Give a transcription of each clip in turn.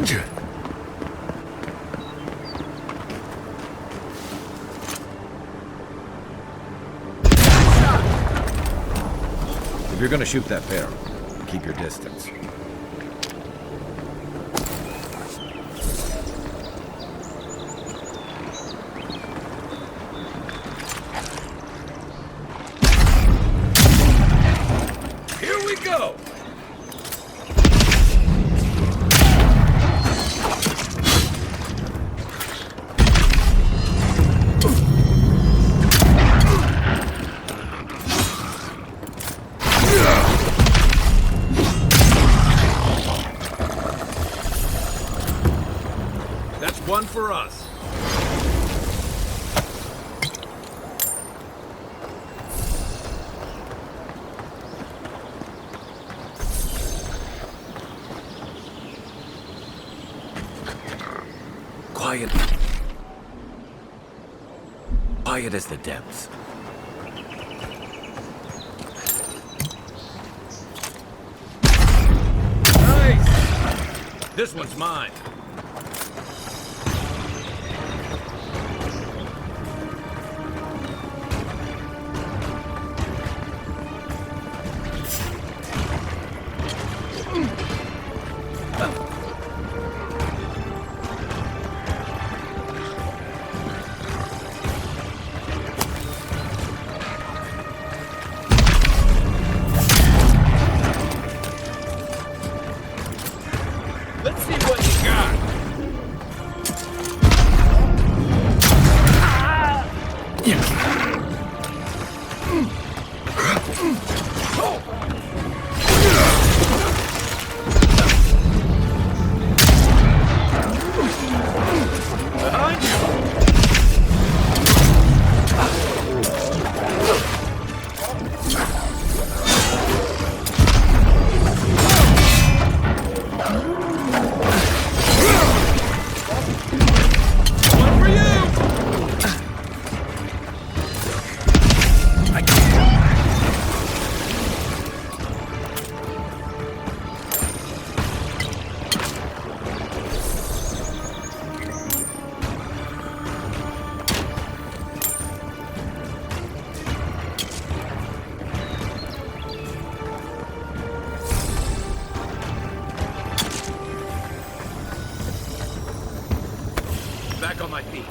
If you're gonna shoot that bear, keep your distance. Here we go! That's one for us. Quiet. Quiet as the depths. Nice! This one's mine. Let's see what you got. Behind you. One for you. Back on my feet.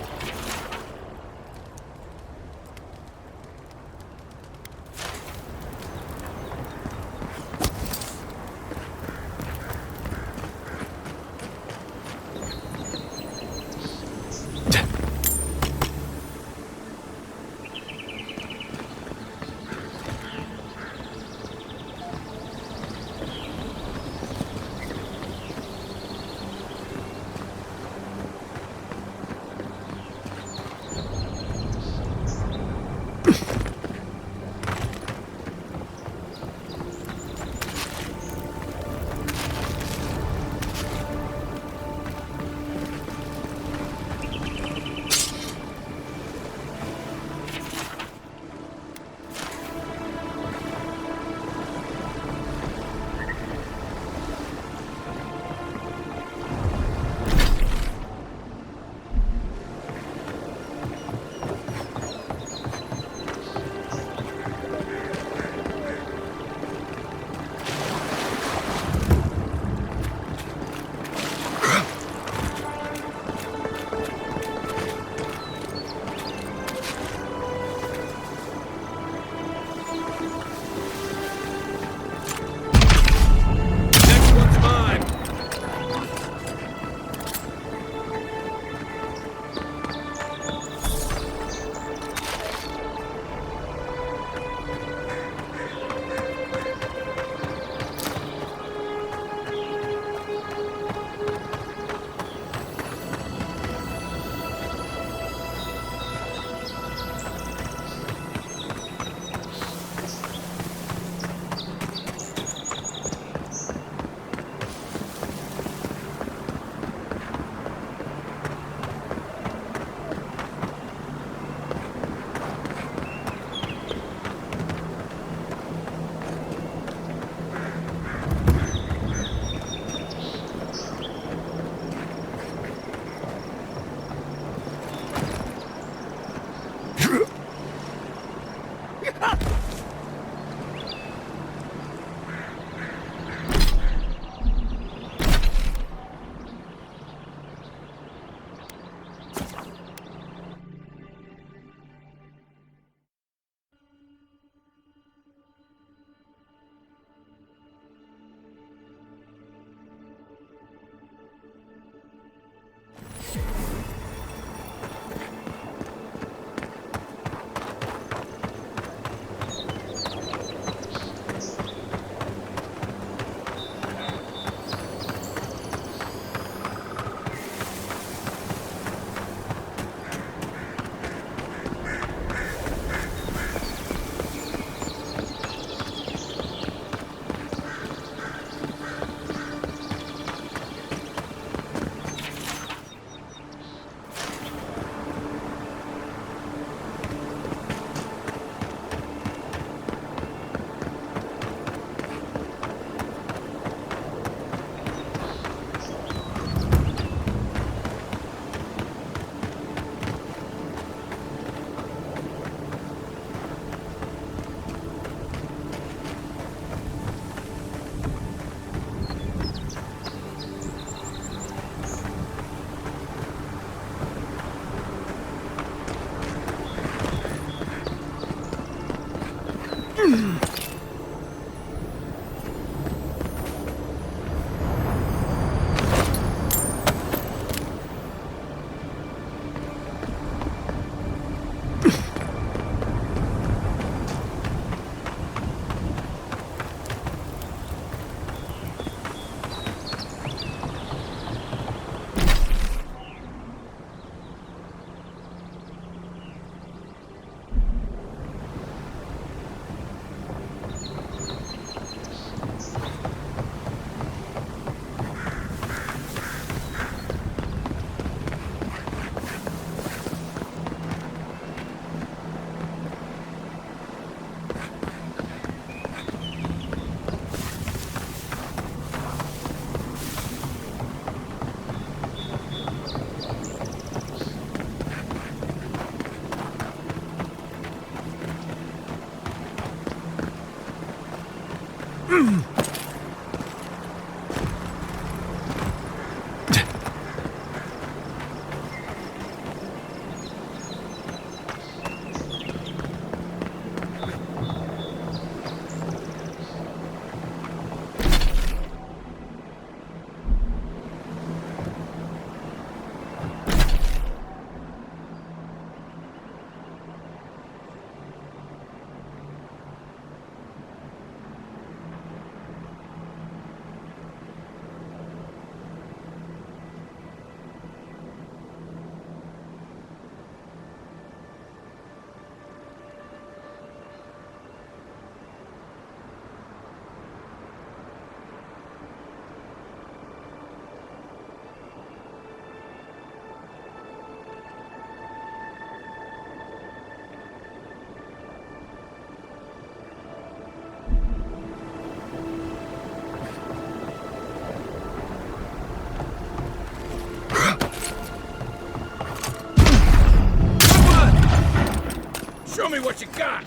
What you got?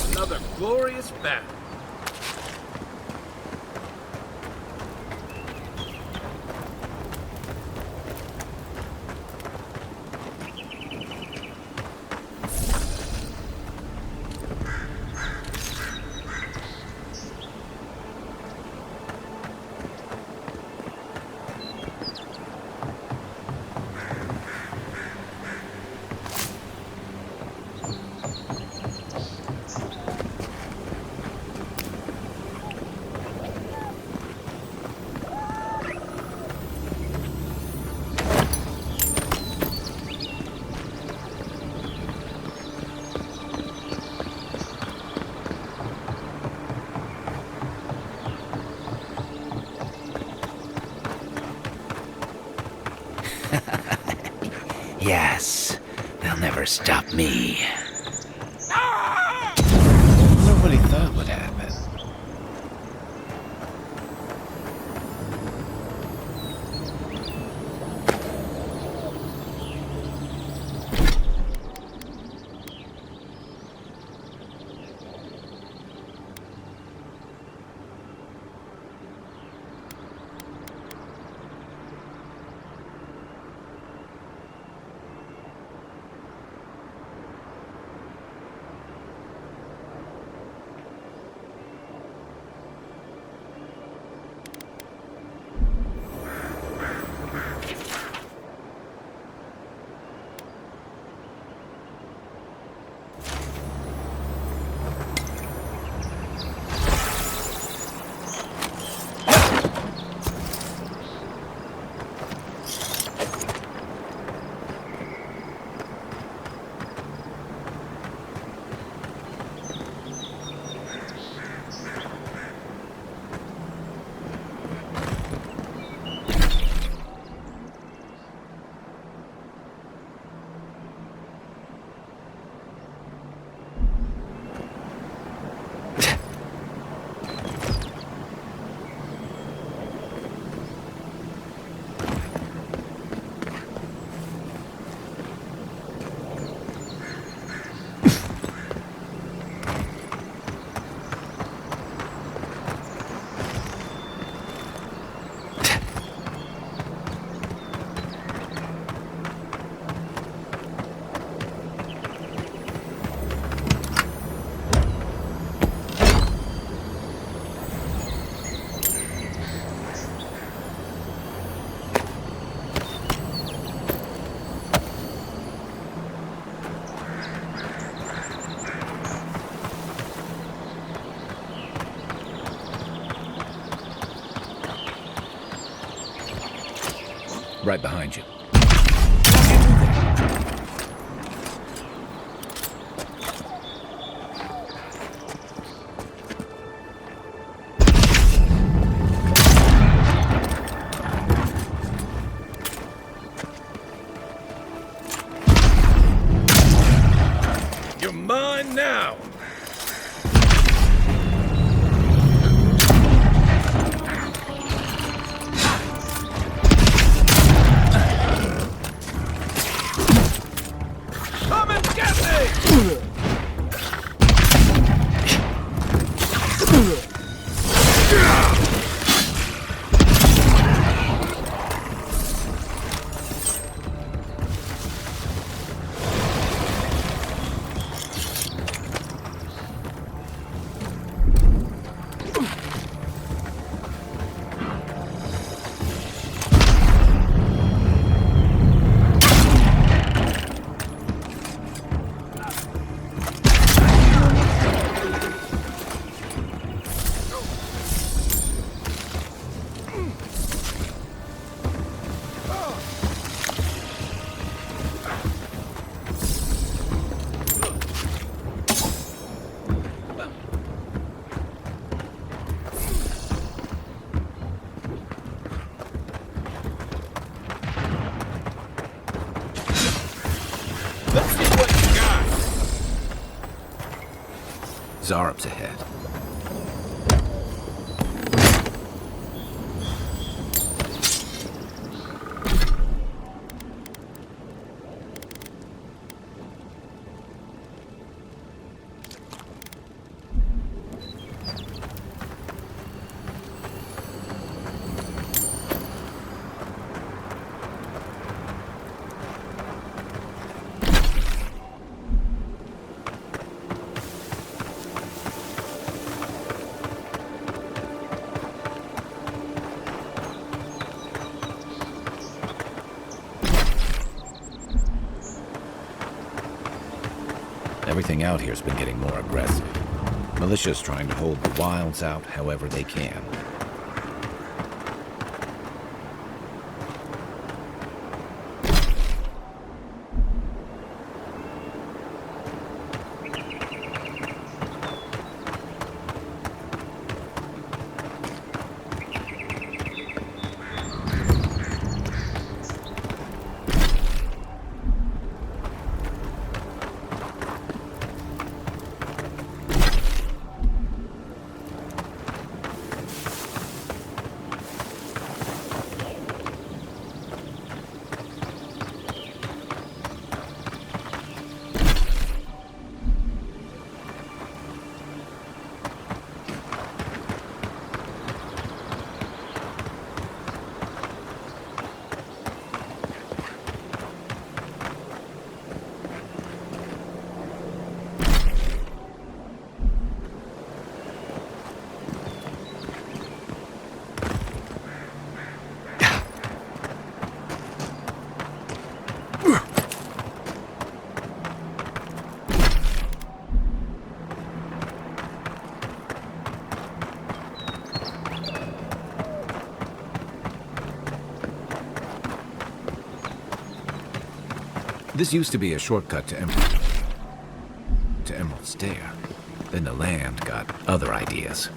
Another glorious battle. Yes, they'll never stop me. Nobody thought would happen. Right behind you. You're mine now! Zarub's ahead. Everything out here's been getting more aggressive. Militia's trying to hold the wilds out however they can. This used to be a shortcut to Emerald Stair. Then the land got other ideas.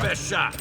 Best shot.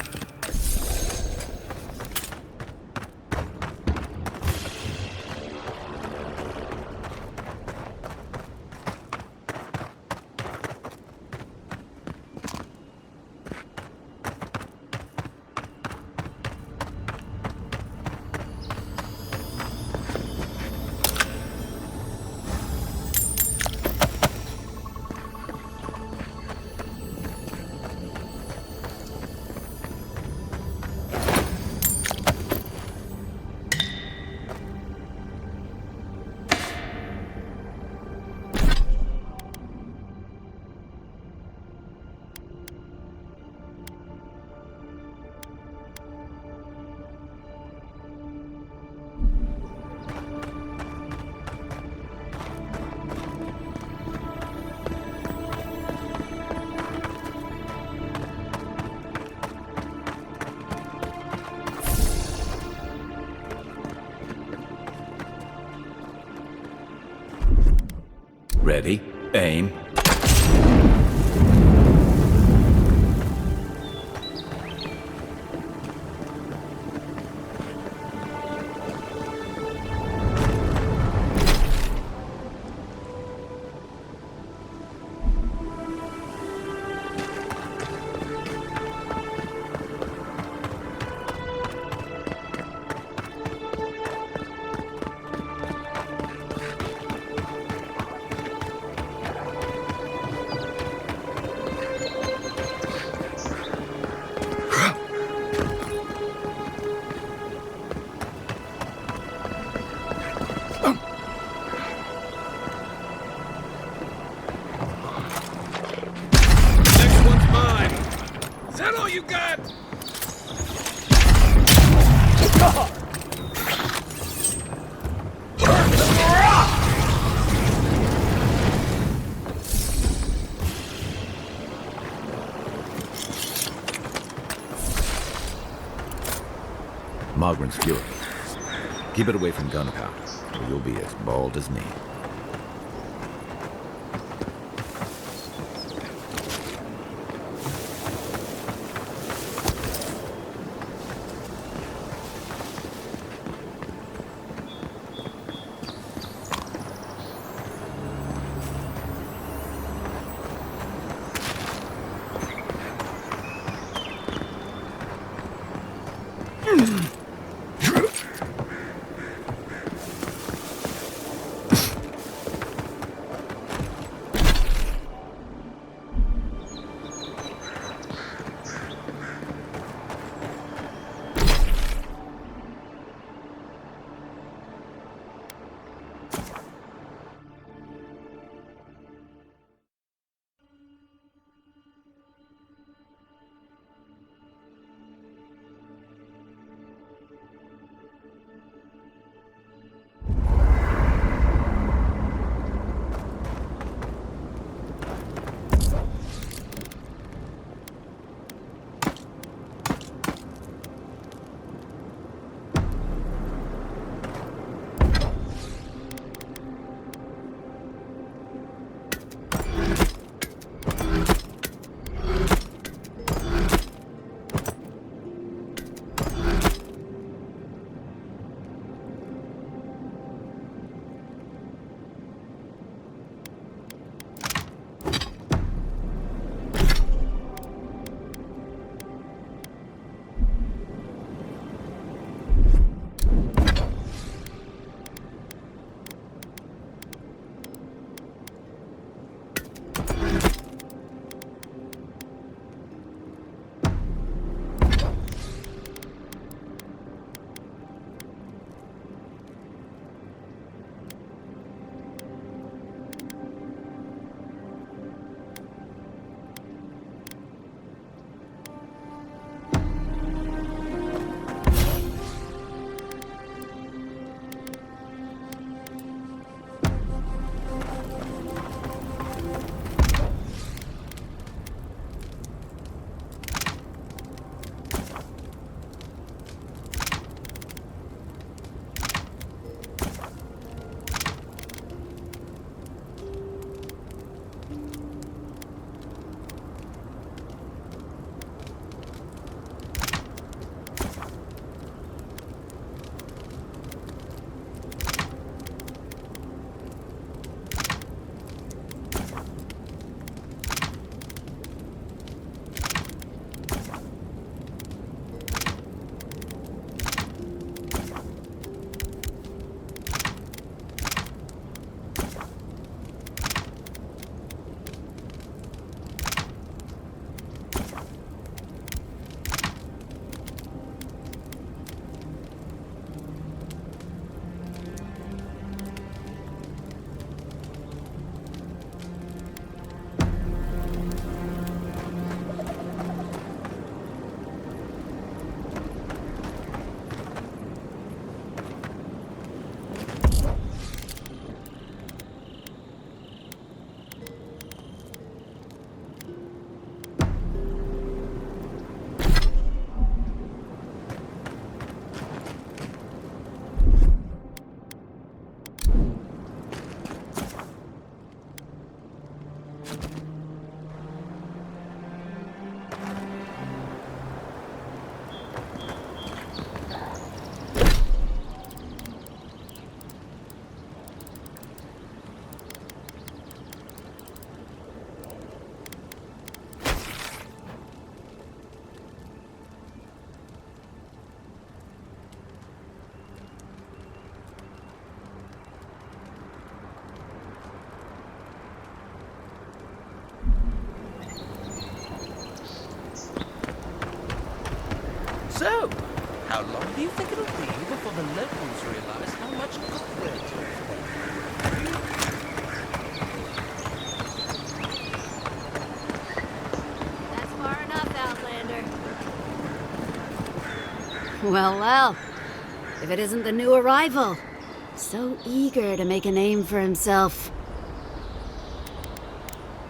Ready, aim. Next one's mine. Is that all you got? Mogren's Fury. Keep it away from gunpowder, or you'll be as bald as me. do you think it'll be before the locals realize how much cockroach That's far enough, Outlander. Well, well. If it isn't the new arrival. So eager to make a name for himself.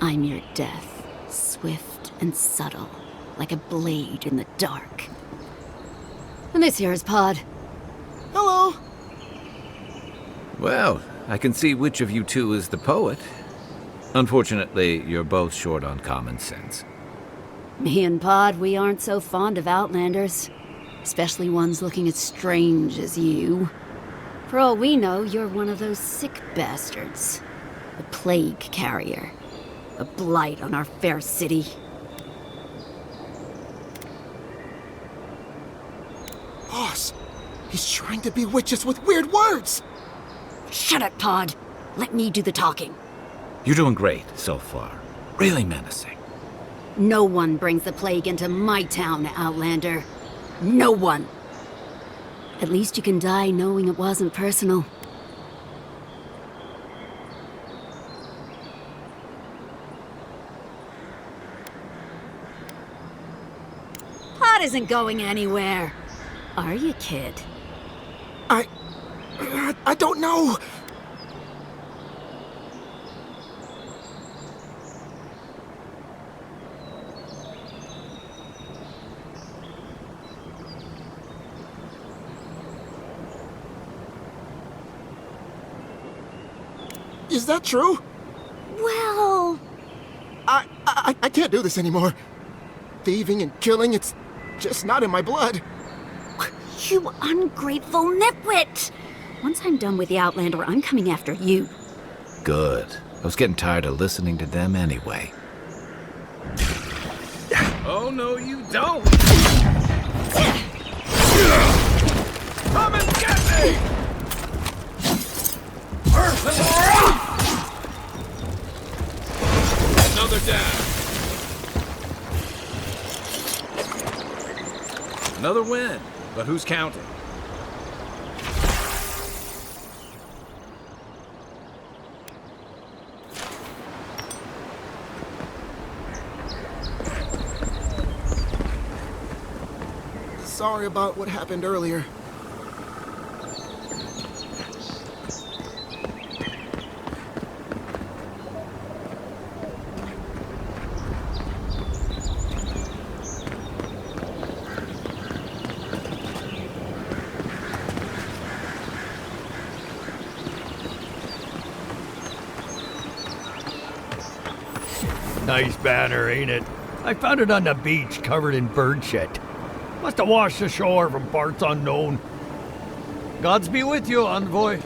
I'm your death, swift and subtle, like a blade in the dark. And this here is Pod. Hello. Well, I can see which of you two is the poet. Unfortunately, you're both short on common sense. Me and Pod, we aren't so fond of Outlanders. Especially ones looking as strange as you. For all we know, you're one of those sick bastards. A plague carrier. A blight on our fair city. Boss, he's trying to bewitch us with weird words. Shut it, Pod. Let me do the talking. You're doing great so far. Really menacing. No one brings the plague into my town, Outlander. No one. At least you can die knowing it wasn't personal. Pod isn't going anywhere. Are you, kid? I don't know. Is that true? Well... I can't do this anymore. Thieving and killing, it's just not in my blood. You ungrateful nitwit! Once I'm done with the Outlander, I'm coming after you. Good. I was getting tired of listening to them anyway. Oh, no, you don't! Come and get me! Another down. Another win, but who's counting? Sorry about what happened earlier. Nice banner, ain't it? I found it on the beach, covered in bird shit. Must have washed ashore from parts unknown. Gods be with you, envoy.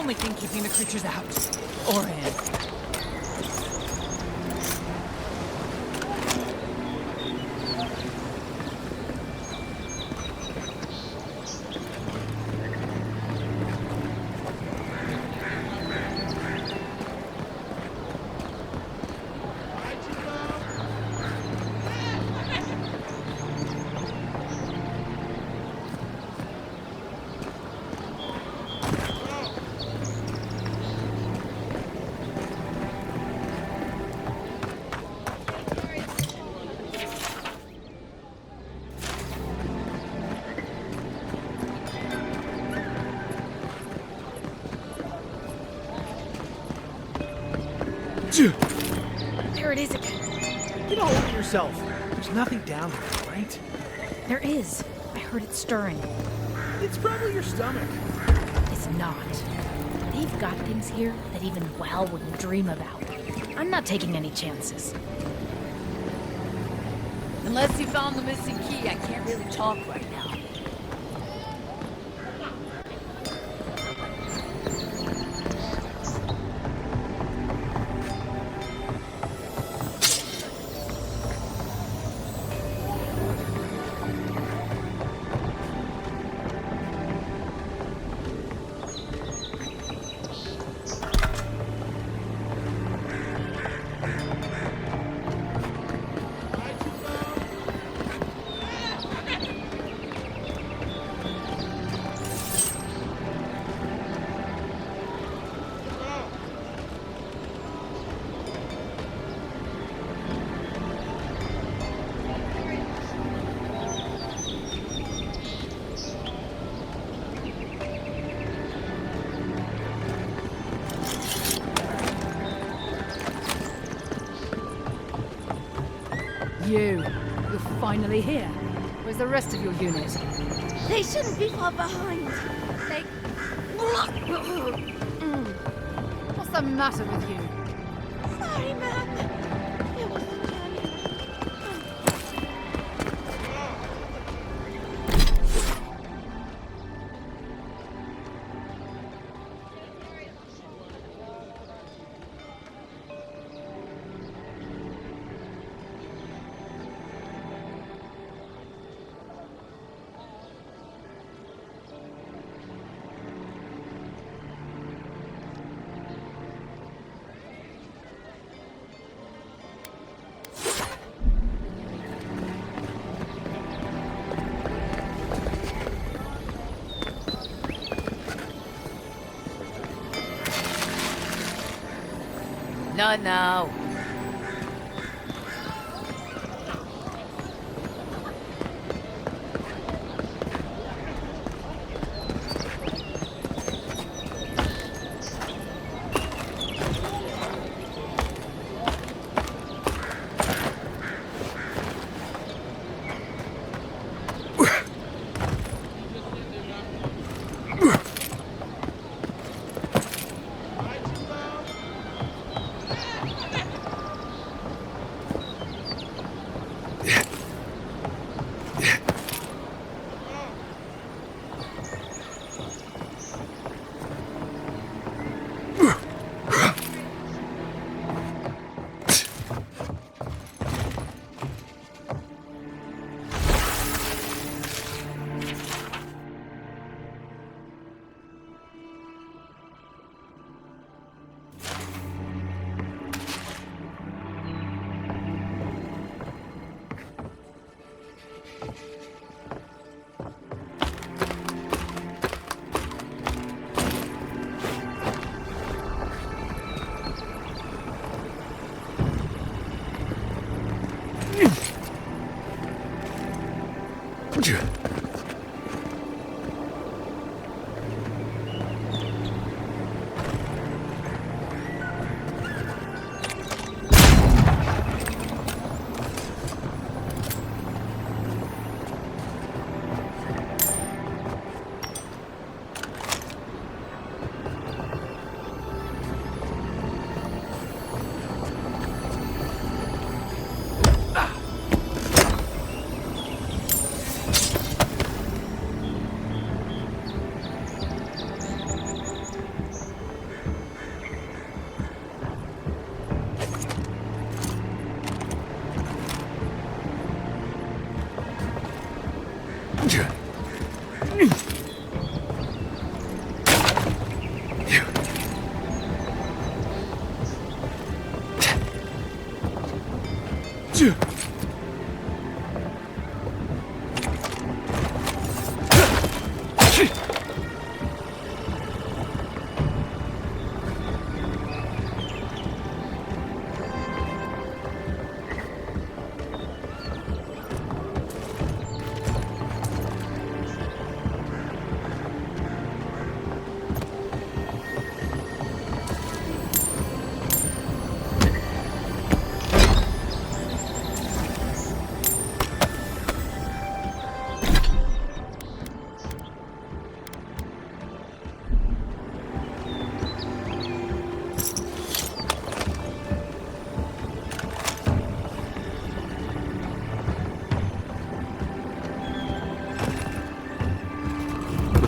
only thing keeping the creatures out. Or in. There it is again. Get all over yourself. There's nothing down there, right? There is. I heard it stirring. It's probably your stomach. It's not. They've got things here that even Val wouldn't dream about. I'm not taking any chances. Unless you found the missing key, I can't really talk right now. You're finally here. Where's the rest of your unit? They shouldn't be far behind. They... What's the matter with you? Sorry, ma'am. It was the journey. Not now.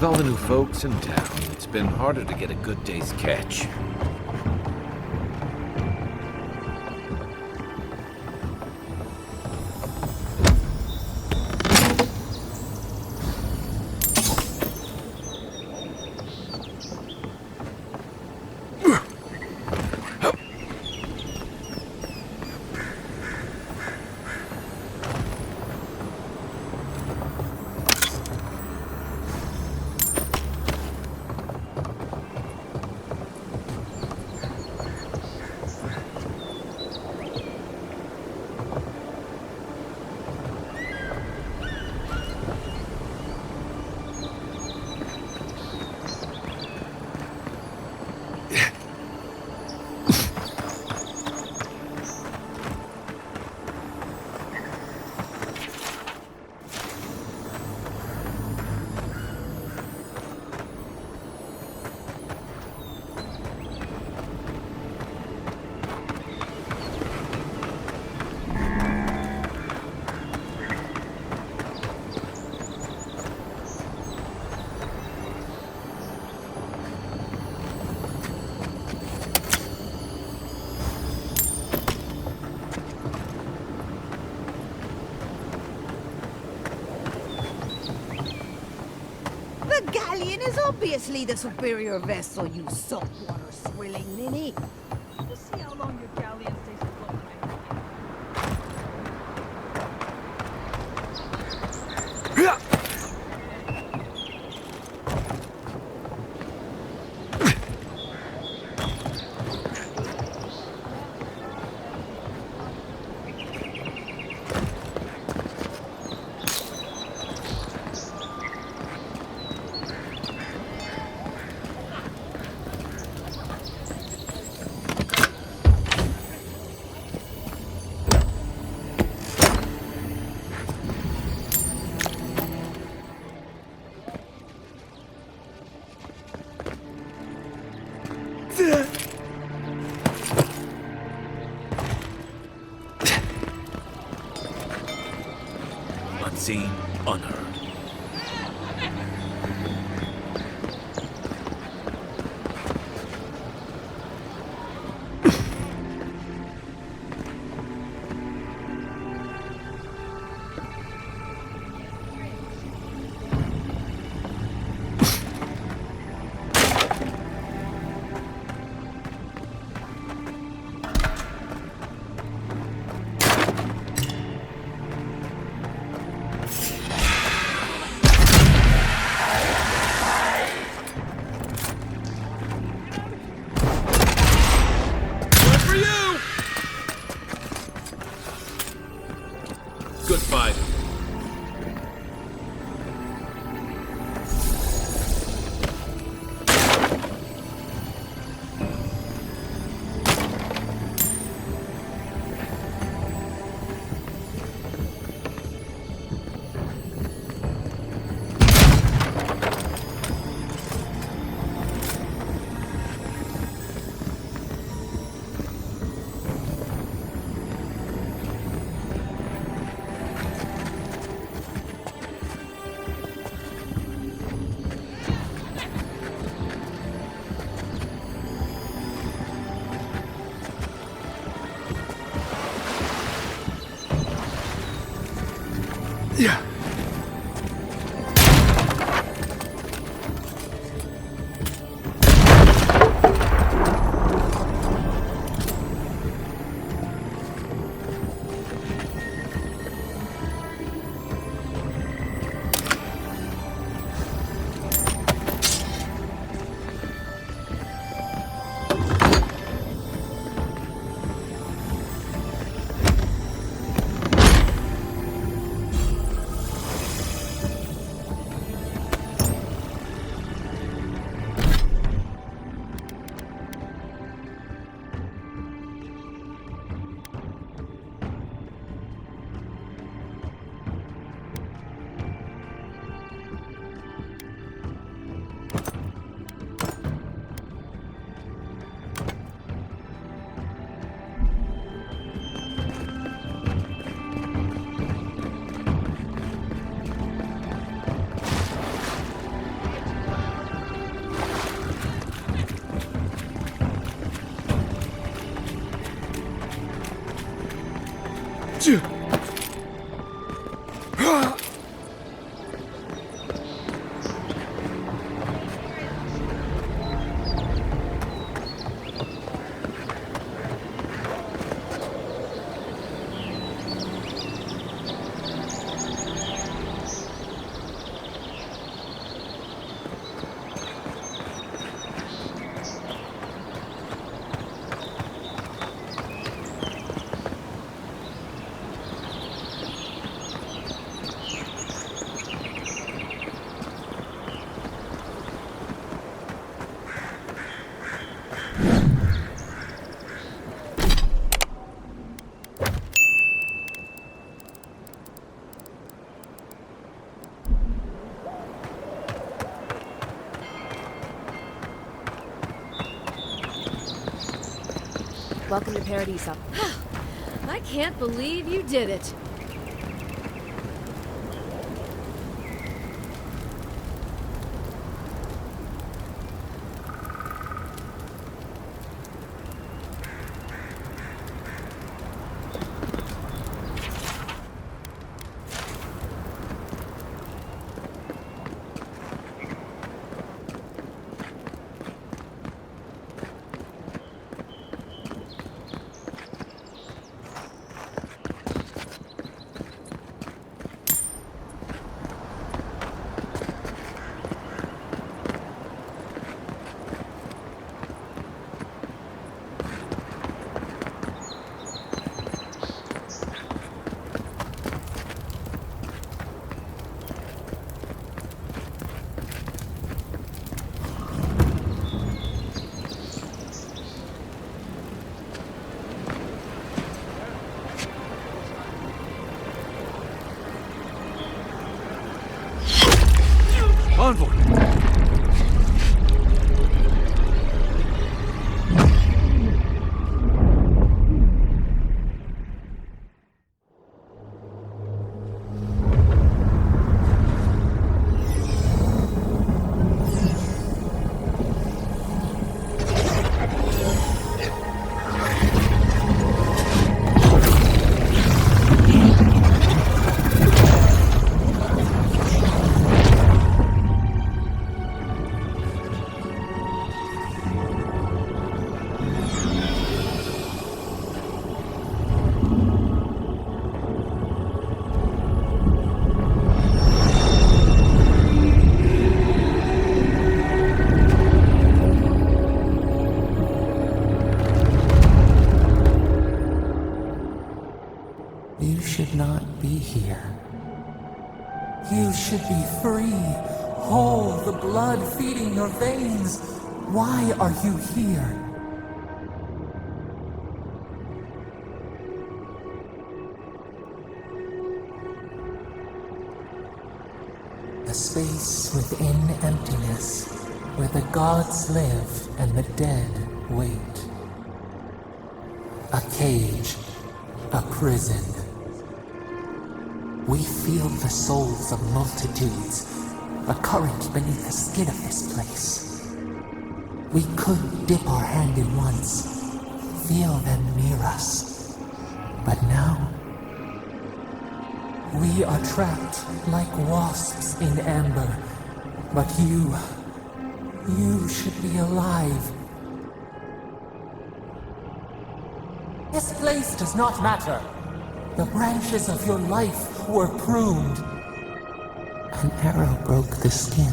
all the new folks in town, it's been harder to get a good day's catch. The galleon is obviously the superior vessel, you saltwater swilling ninny. We'll see how long your galleon stays afloat. Unseen, unheard. Good fight. Yeah. Welcome to Paradis. I can't believe you did it. Envoy! You should not be here. You should be free, whole, the blood feeding your veins. Why are you here? A space within emptiness, where the gods live and the dead wait. A cage, a prison. We feel the souls of multitudes, a current beneath the skin of this place. We could dip our hand in once, feel them near us. But now, we are trapped like wasps in amber. But you should be alive. This place does not matter. The branches of your life were pruned. An arrow broke the skin.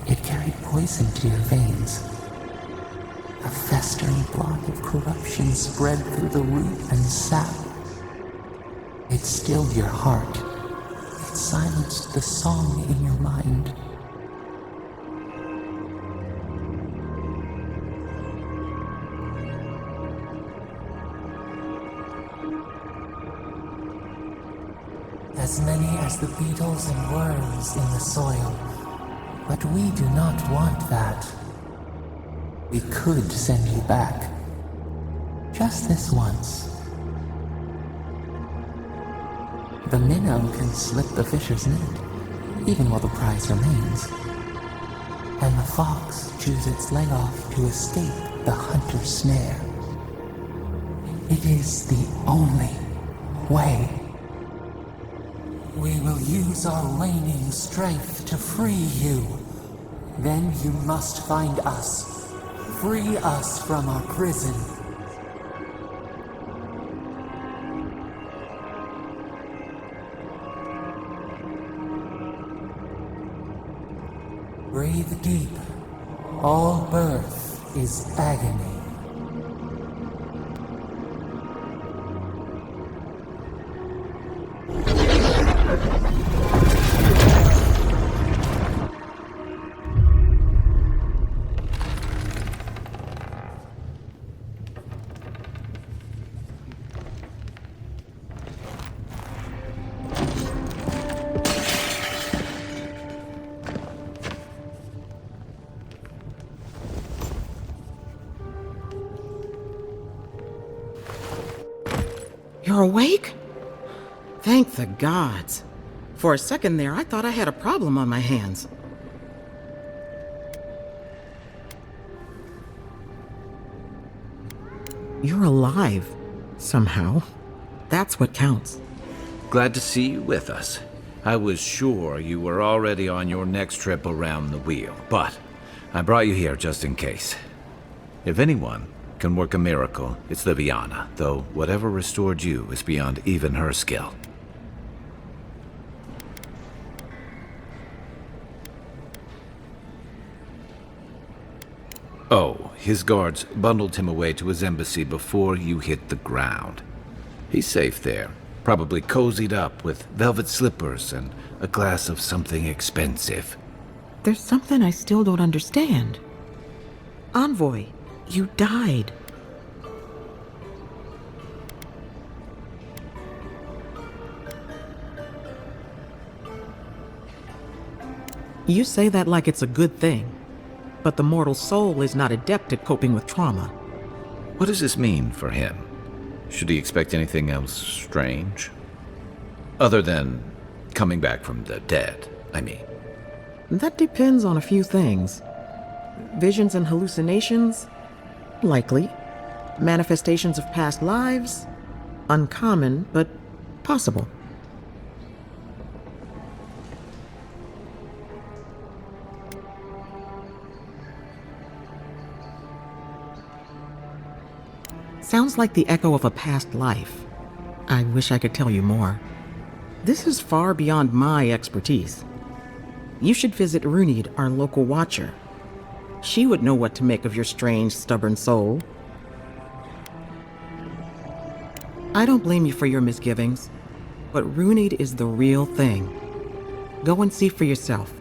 It carried poison to your veins. A festering block of corruption spread through the root and sap. It stilled your heart. It silenced the song in your mind. As many as the beetles and worms in the soil. But we do not want that. We could send you back. Just this once. The minnow can slip the fisher's net, even while the prize remains. And the fox chews its leg off to escape the hunter's snare. It is the only way. We will use our waning strength to free you. Then you must find us. Free us from our prison. Breathe deep. All birth is agony. You're awake? Thank the gods. For a second there, I thought I had a problem on my hands. You're alive, somehow. That's what counts. Glad to see you with us. I was sure you were already on your next trip around the wheel, but I brought you here just in case. If anyone can work a miracle, it's Liviana, though whatever restored you is beyond even her skill. Oh, his guards bundled him away to his embassy before you hit the ground. He's safe there, probably cozied up with velvet slippers and a glass of something expensive. There's something I still don't understand. Envoy, you died. You say that like it's a good thing, but the mortal soul is not adept at coping with trauma. What does this mean for him? Should he expect anything else strange? Other than coming back from the dead, I mean. That depends on a few things. Visions and hallucinations? Likely. Manifestations of past lives? Uncommon, but possible. Sounds like the echo of a past life. I wish I could tell you more. This is far beyond my expertise. You should visit Runid, our local watcher. She would know what to make of your strange, stubborn soul. I don't blame you for your misgivings, but Runid is the real thing. Go and see for yourself.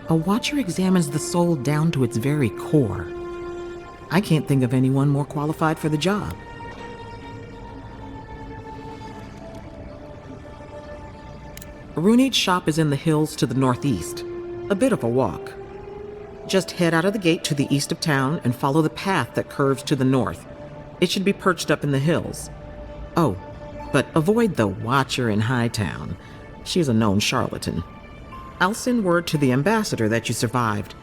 A watcher examines the soul down to its very core. I can't think of anyone more qualified for the job. Runid's shop is in the hills to the northeast. A bit of a walk. Just head out of the gate to the east of town and follow the path that curves to the north. It should be perched up in the hills. Oh, but avoid the Watcher in Hightown. She's a known charlatan. I'll send word to the ambassador that you survived,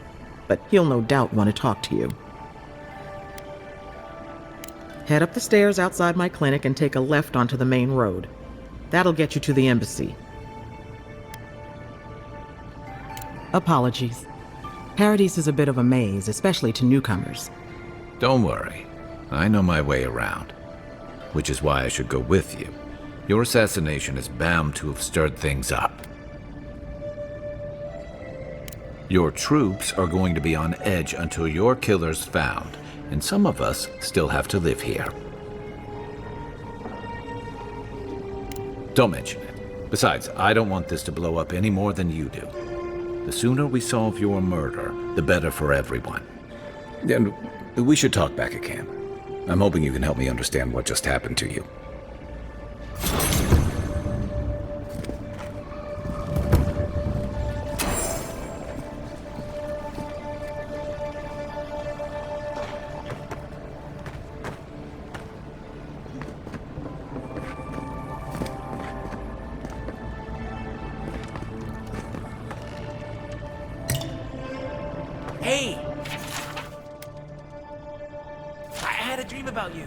but he'll no doubt want to talk to you. Head up the stairs outside my clinic and take a left onto the main road. That'll get you to the embassy. Apologies. Paradis is a bit of a maze, especially to newcomers. Don't worry. I know my way around. Which is why I should go with you. Your assassination is bound to have stirred things up. Your troops are going to be on edge until your killer's found, and some of us still have to live here. Don't mention it. Besides, I don't want this to blow up any more than you do. The sooner we solve your murder, the better for everyone. And we should talk back at camp. I'm hoping you can help me understand what just happened to you. Hey! I had a dream about you.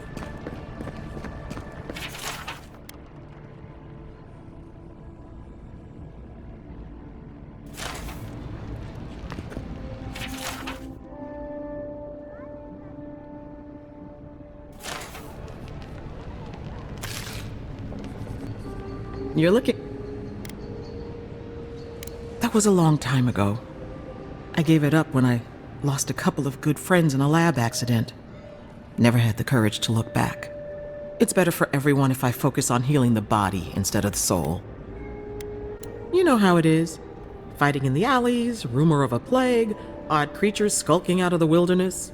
You're looking... That was a long time ago. I gave it up when I lost a couple of good friends in a lab accident. Never had the courage to look back. It's better for everyone if I focus on healing the body instead of the soul. You know how it is. Fighting in the alleys, rumor of a plague, odd creatures skulking out of the wilderness.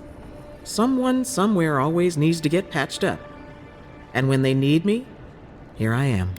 Someone somewhere always needs to get patched up. And when they need me, here I am.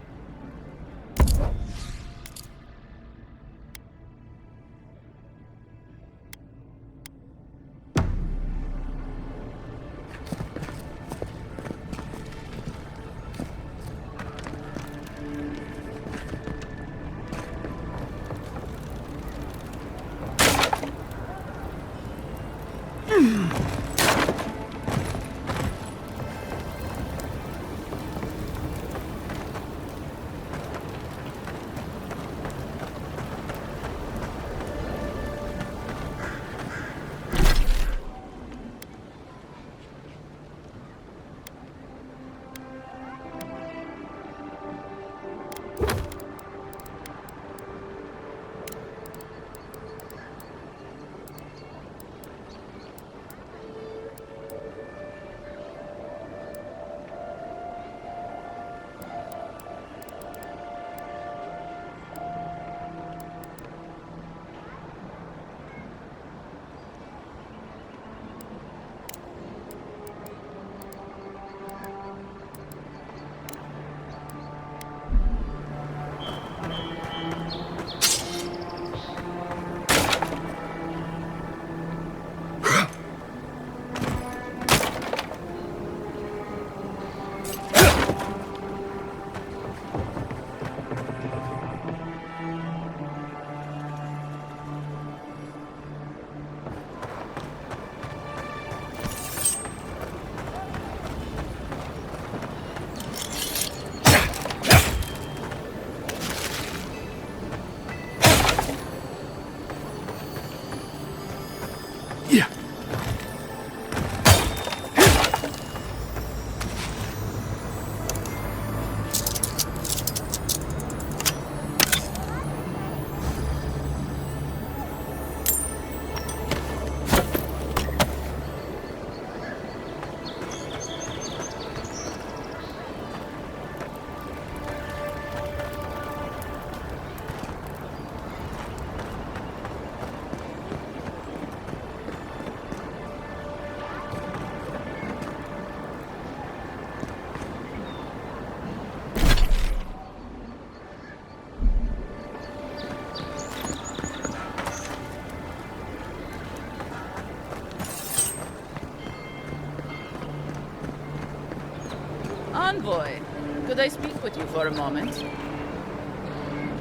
Envoy, could I speak with you for a moment?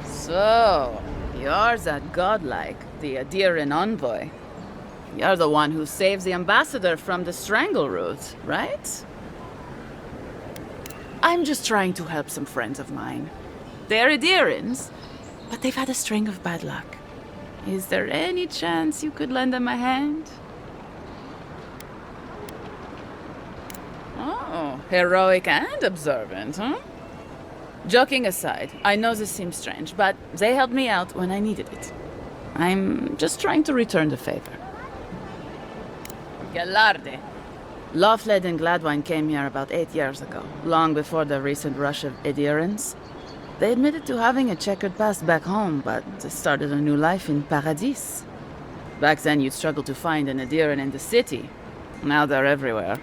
So, you're that godlike, the Adiran envoy. You're the one who saves the ambassador from the strangle root, right? I'm just trying to help some friends of mine. They're Adirans, but they've had a string of bad luck. Is there any chance you could lend them a hand? Oh, heroic and observant, huh? Joking aside, I know this seems strange, but they helped me out when I needed it. I'm just trying to return the favor. Galarde. Lofled and Gladwine came here about 8 years ago, long before the recent rush of Idirans. They admitted to having a checkered past back home, but they started a new life in Paradis. Back then, you'd struggle to find an Adiran in the city. Now they're everywhere.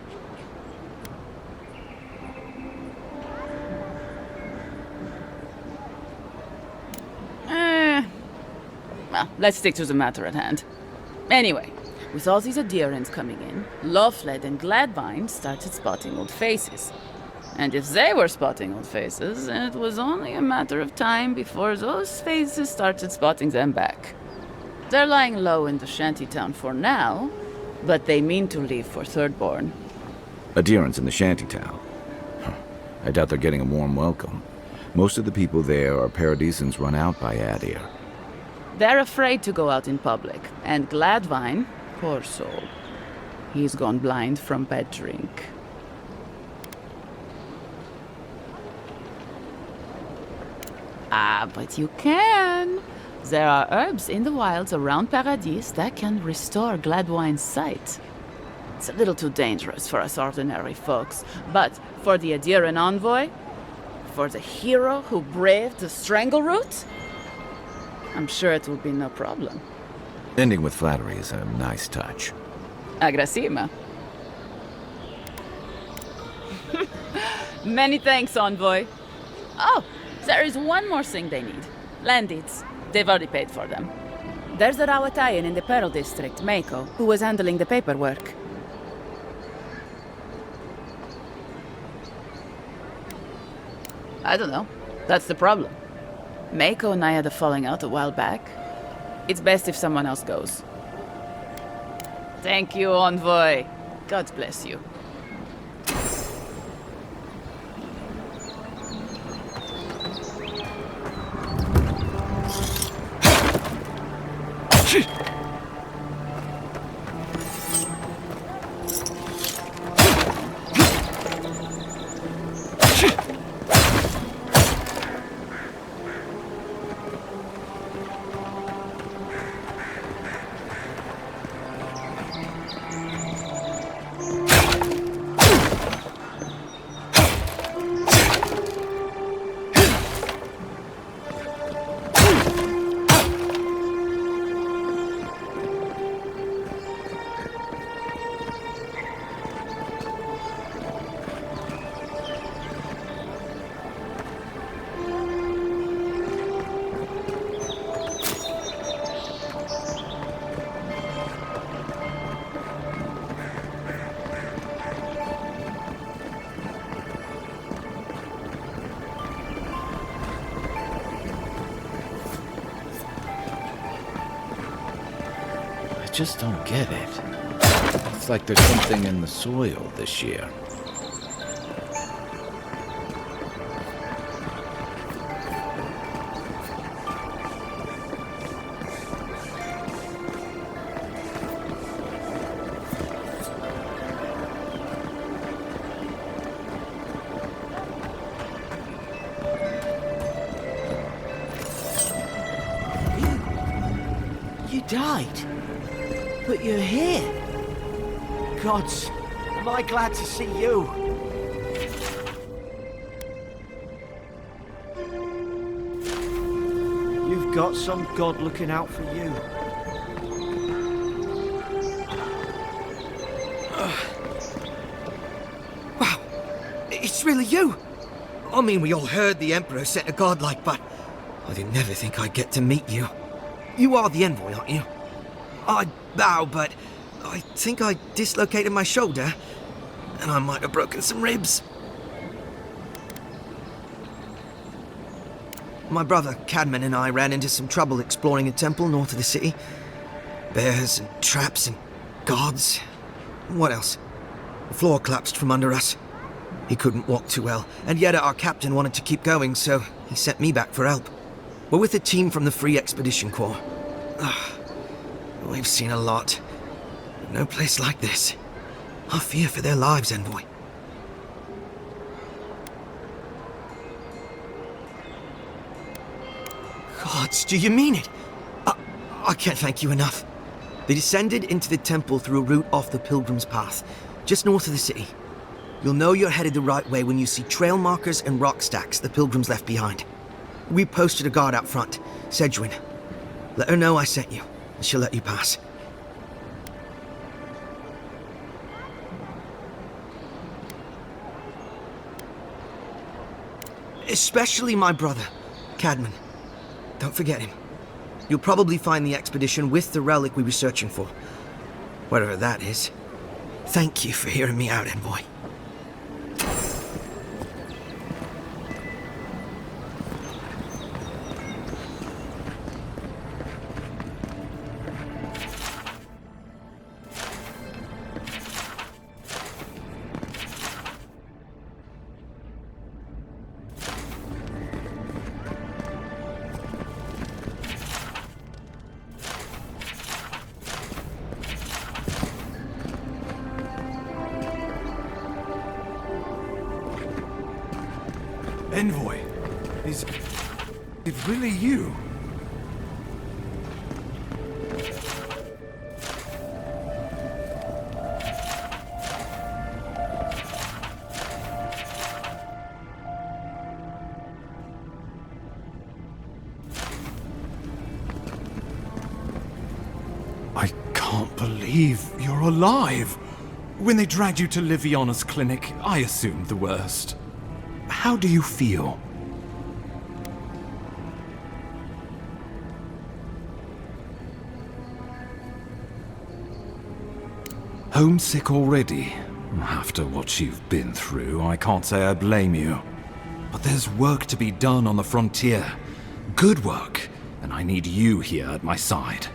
Well, let's stick to the matter at hand. Anyway, with all these Adirans coming in, Lofled and Gladwine started spotting old faces. And if they were spotting old faces, it was only a matter of time before those faces started spotting them back. They're lying low in the shantytown for now, but they mean to leave for Thirdborn. Adirans in the shantytown? I doubt they're getting a warm welcome. Most of the people there are Paradisans run out by Adir. They're afraid to go out in public, and Gladwine, poor soul, he's gone blind from bad drink. Ah, but you can. There are herbs in the wilds around Paradis that can restore Gladwine's sight. It's a little too dangerous for us ordinary folks, but for the Adiran envoy, for the hero who braved the strangle route, I'm sure it will be no problem. Ending with flattery is a nice touch. Agrasima. Many thanks, envoy. Oh, there is one more thing they need. Land deeds. They've already paid for them. There's a Rawatayan in the Pearl District, Mako, who was handling the paperwork. I don't know. That's the problem. Mako and I had a falling out a while back. It's best if someone else goes. Thank you, envoy. God bless you. I just don't get it. It's like there's something in the soil this year. You died. But you're here. Gods, am I glad to see you. You've got some god looking out for you. Wow, it's really you. I mean, we all heard the Emperor sent a godlike, but I didn't ever think I'd get to meet you. You are the envoy, aren't you? I bow, but I think I dislocated my shoulder, and I might have broken some ribs. My brother, Cadman, and I ran into some trouble exploring a temple north of the city. Bears and traps and gods. What else? The floor collapsed from under us. He couldn't walk too well, and yet our captain wanted to keep going, so he sent me back for help. We're with a team from the Free Expedition Corps. We've seen a lot. But no place like this. I fear for their lives, envoy. Gods, do you mean it? I can't thank you enough. They descended into the temple through a route off the Pilgrim's Path, just north of the city. You'll know you're headed the right way when you see trail markers and rock stacks the Pilgrims left behind. We posted a guard out front, Sedgwin. Let her know I sent you, and she'll let you pass. Especially my brother, Cadman. Don't forget him. You'll probably find the expedition with the relic we were searching for. Whatever that is. Thank you for hearing me out, envoy. Envoy, It's really you. I can't believe you're alive. When they dragged you to Liviana's clinic, I assumed the worst. How do you feel? Homesick already? After what you've been through, I can't say I blame you. But there's work to be done on the frontier. Good work, and I need you here at my side.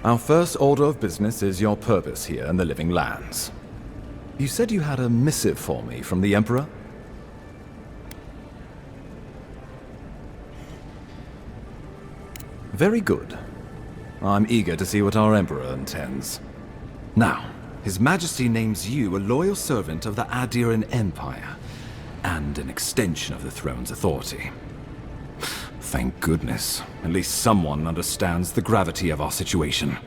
Our first order of business is your purpose here in the Living Lands. You said you had a missive for me from the Emperor? Very good. I'm eager to see what our Emperor intends. Now, His Majesty names you a loyal servant of the Adiran Empire, and an extension of the throne's authority. Thank goodness. At least someone understands the gravity of our situation.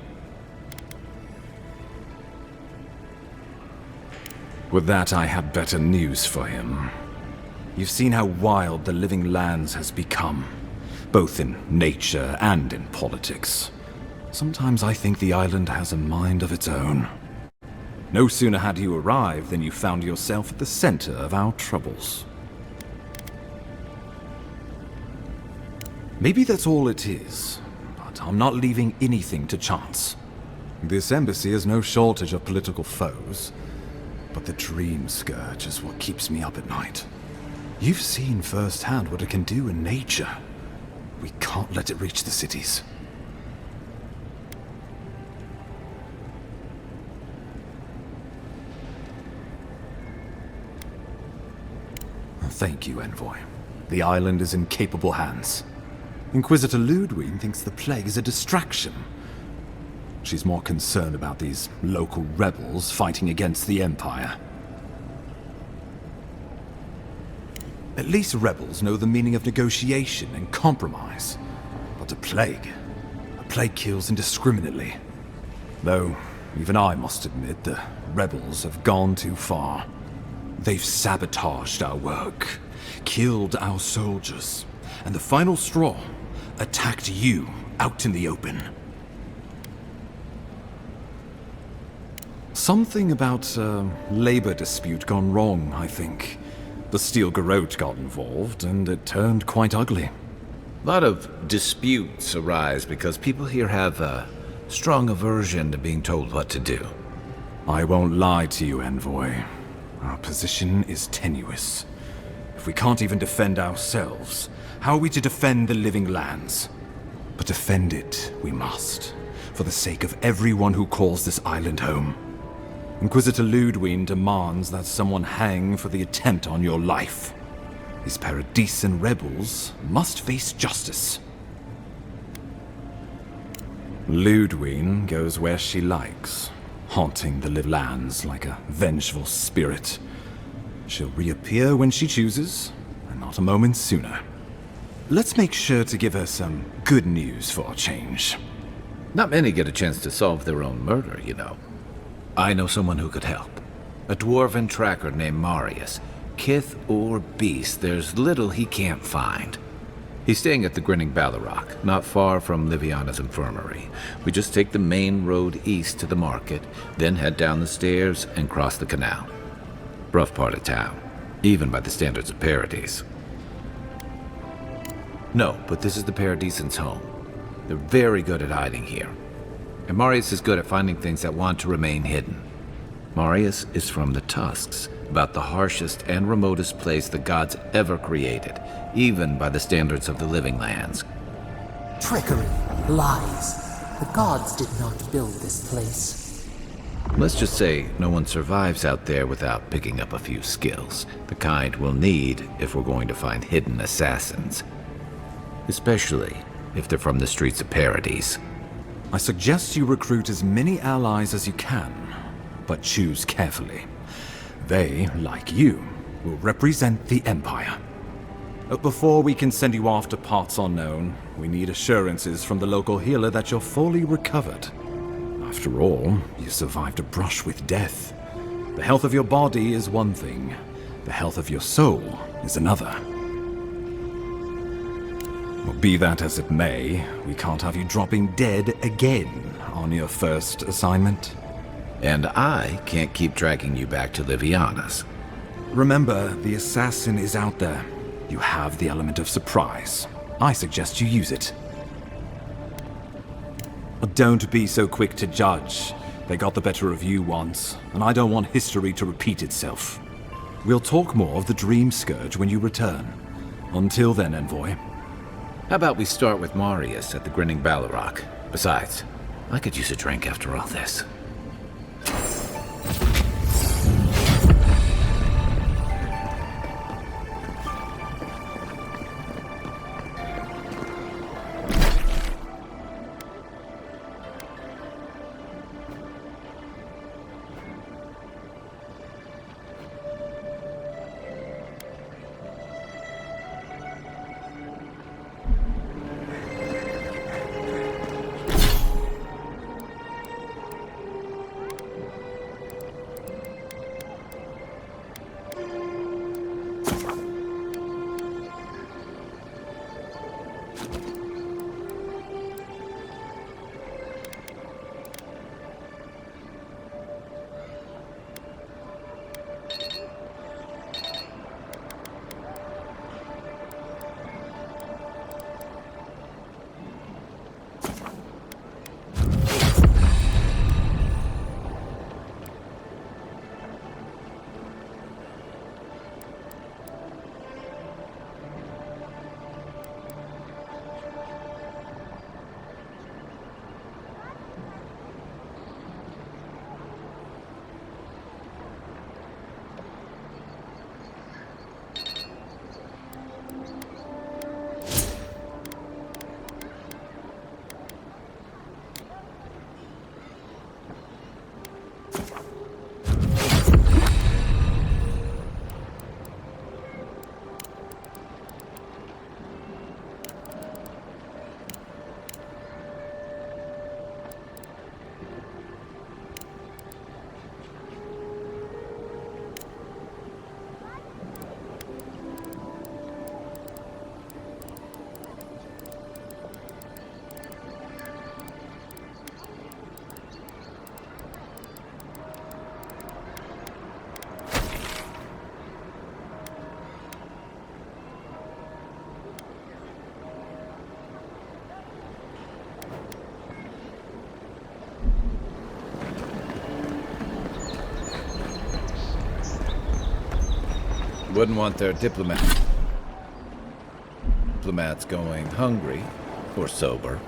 With that, I have better news for him. You've seen how wild the Living Lands has become, both in nature and in politics. Sometimes I think the island has a mind of its own. No sooner had you arrived than you found yourself at the center of our troubles. Maybe that's all it is, but I'm not leaving anything to chance. This embassy has no shortage of political foes, but the Dream Scourge is what keeps me up at night. You've seen firsthand what it can do in nature. We can't let it reach the cities. Thank you, Envoy. The island is in capable hands. Inquisitor Ludwig thinks the plague is a distraction. She's more concerned about these local rebels fighting against the Empire. At least rebels know the meaning of negotiation and compromise. But a plague kills indiscriminately. Though, even I must admit, the rebels have gone too far. They've sabotaged our work, killed our soldiers, and the final straw, attacked you out in the open. Something about a labor dispute gone wrong, I think. The Steel Garrote got involved, and it turned quite ugly. A lot of disputes arise because people here have a strong aversion to being told what to do. I won't lie to you, Envoy. Our position is tenuous. If we can't even defend ourselves, how are we to defend the Living Lands? But defend it we must, for the sake of everyone who calls this island home. Inquisitor Ludwig demands that someone hang for the attempt on your life. These Paradisan rebels must face justice. Ludwig goes where she likes, haunting the Living Lands like a vengeful spirit. She'll reappear when she chooses, and not a moment sooner. Let's make sure to give her some good news for a change. Not many get a chance to solve their own murder, you know. I know someone who could help. A dwarven tracker named Marius. Kith or beast, there's little he can't find. He's staying at the Grinning Ballarrock, not far from Liviana's infirmary. We just take the main road east to the market, then head down the stairs and cross the canal. Rough part of town, even by the standards of Paradis. No, but this is the Paradisans' home. They're very good at hiding here. And Marius is good at finding things that want to remain hidden. Marius is from the Tusks, about the harshest and remotest place the gods ever created, even by the standards of the Living Lands. Trickery, lies. The gods did not build this place. Let's just say no one survives out there without picking up a few skills, the kind we'll need if we're going to find hidden assassins. Especially if they're from the streets of Paradis. I suggest you recruit as many allies as you can, but choose carefully. They, like you, will represent the Empire. Before we can send you off to parts unknown, we need assurances from the local healer that you're fully recovered. After all, you survived a brush with death. The health of your body is one thing. The health of your soul is another. Well, be that as it may, we can't have you dropping dead again on your first assignment. And I can't keep tracking you back to Liviana's. Remember, the assassin is out there. You have the element of surprise. I suggest you use it. Don't be so quick to judge. They got the better of you once, and I don't want history to repeat itself. We'll talk more of the Dream Scourge when you return. Until then, Envoy. How about we start with Marius at the Grinning Balrog? Besides, I could use a drink after all this. Wouldn't want their diplomats going hungry or sober.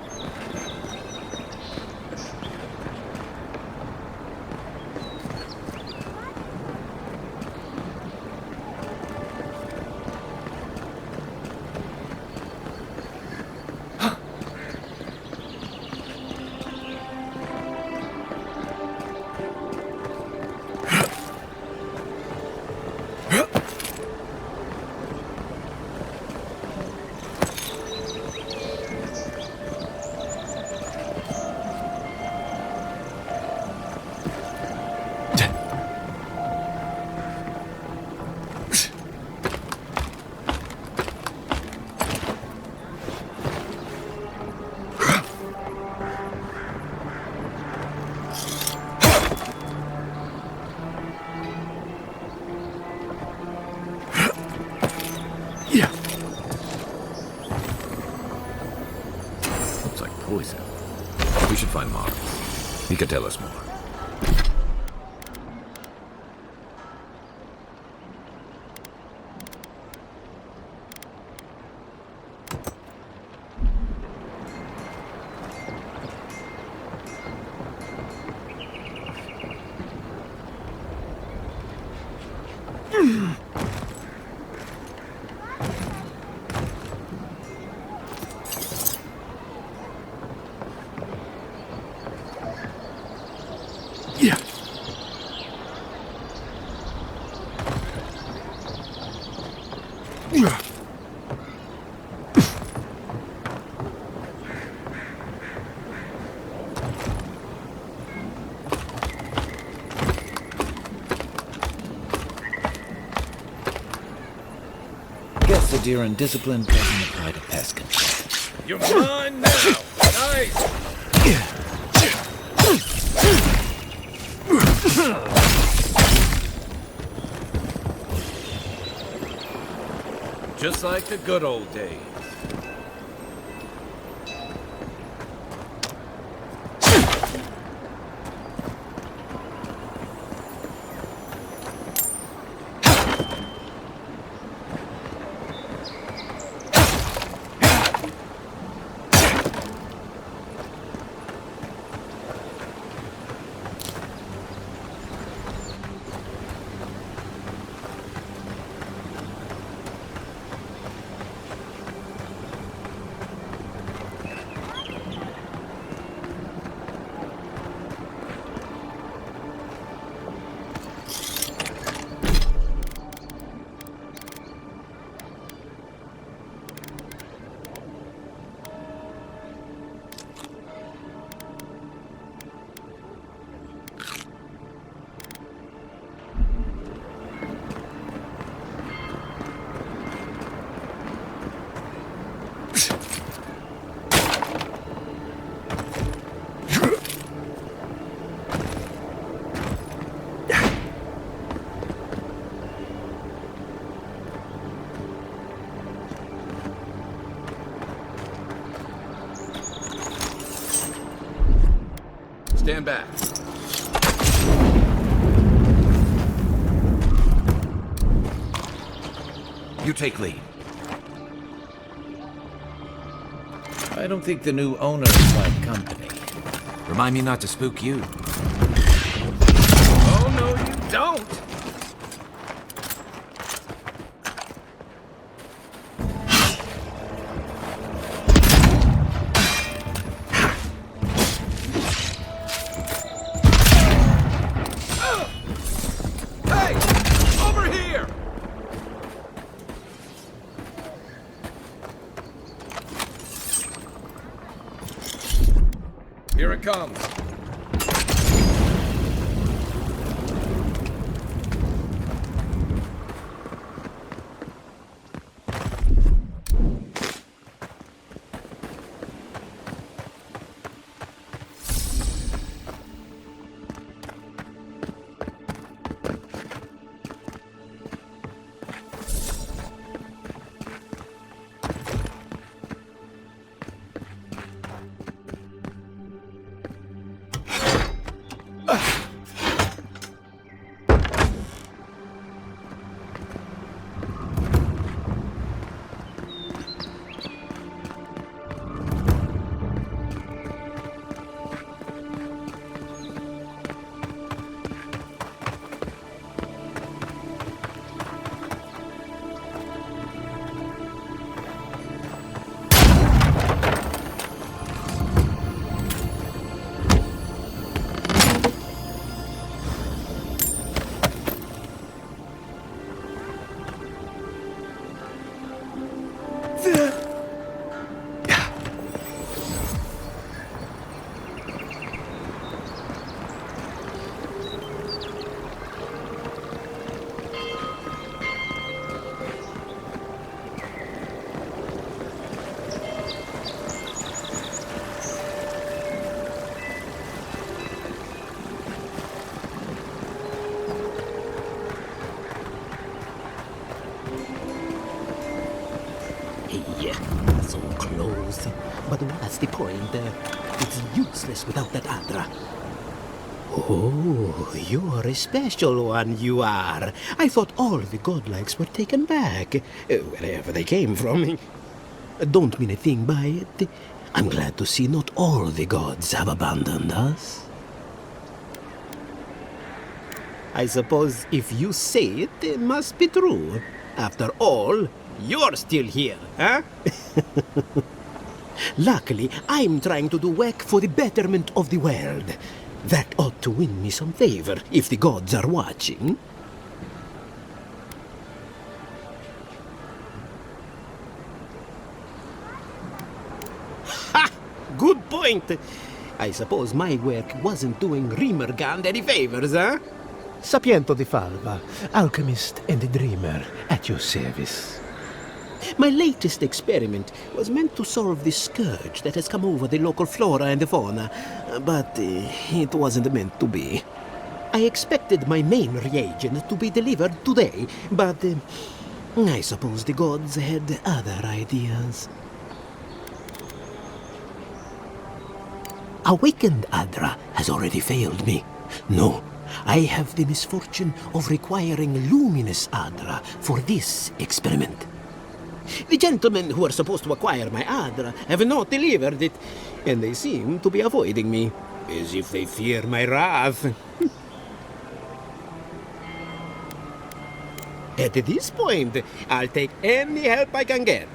Poison. We should find Marius. He could tell us more. Sadiran discipline doesn't apply to pest control. You're mine now! Nice! Just like the good old days. Stand back. You take lead. I don't think the new owners like company. Remind me not to spook you. Oh, no, you don't! Here it comes. So close. But what's the point? It's useless without that Adra. Oh, you're a special one, you are. I thought all the godlikes were taken back, wherever they came from. Don't mean a thing by it. I'm glad to see not all the gods have abandoned us. I suppose if you say it, it must be true. After all, you're still here, huh? Luckily, I'm trying to do work for the betterment of the world. That ought to win me some favor if the gods are watching. Ha! Good point. I suppose my work wasn't doing Rimmergand any favors, huh? Sapiento di Falva, alchemist and dreamer, at your service. My latest experiment was meant to solve the scourge that has come over the local flora and the fauna, but it wasn't meant to be. I expected my main reagent to be delivered today, but I suppose the gods had other ideas. Awakened Adra has already failed me. No, I have the misfortune of requiring luminous Adra for this experiment. The gentlemen who are supposed to acquire my Adra have not delivered it, and they seem to be avoiding me, as if they fear my wrath. At this point, I'll take any help I can get.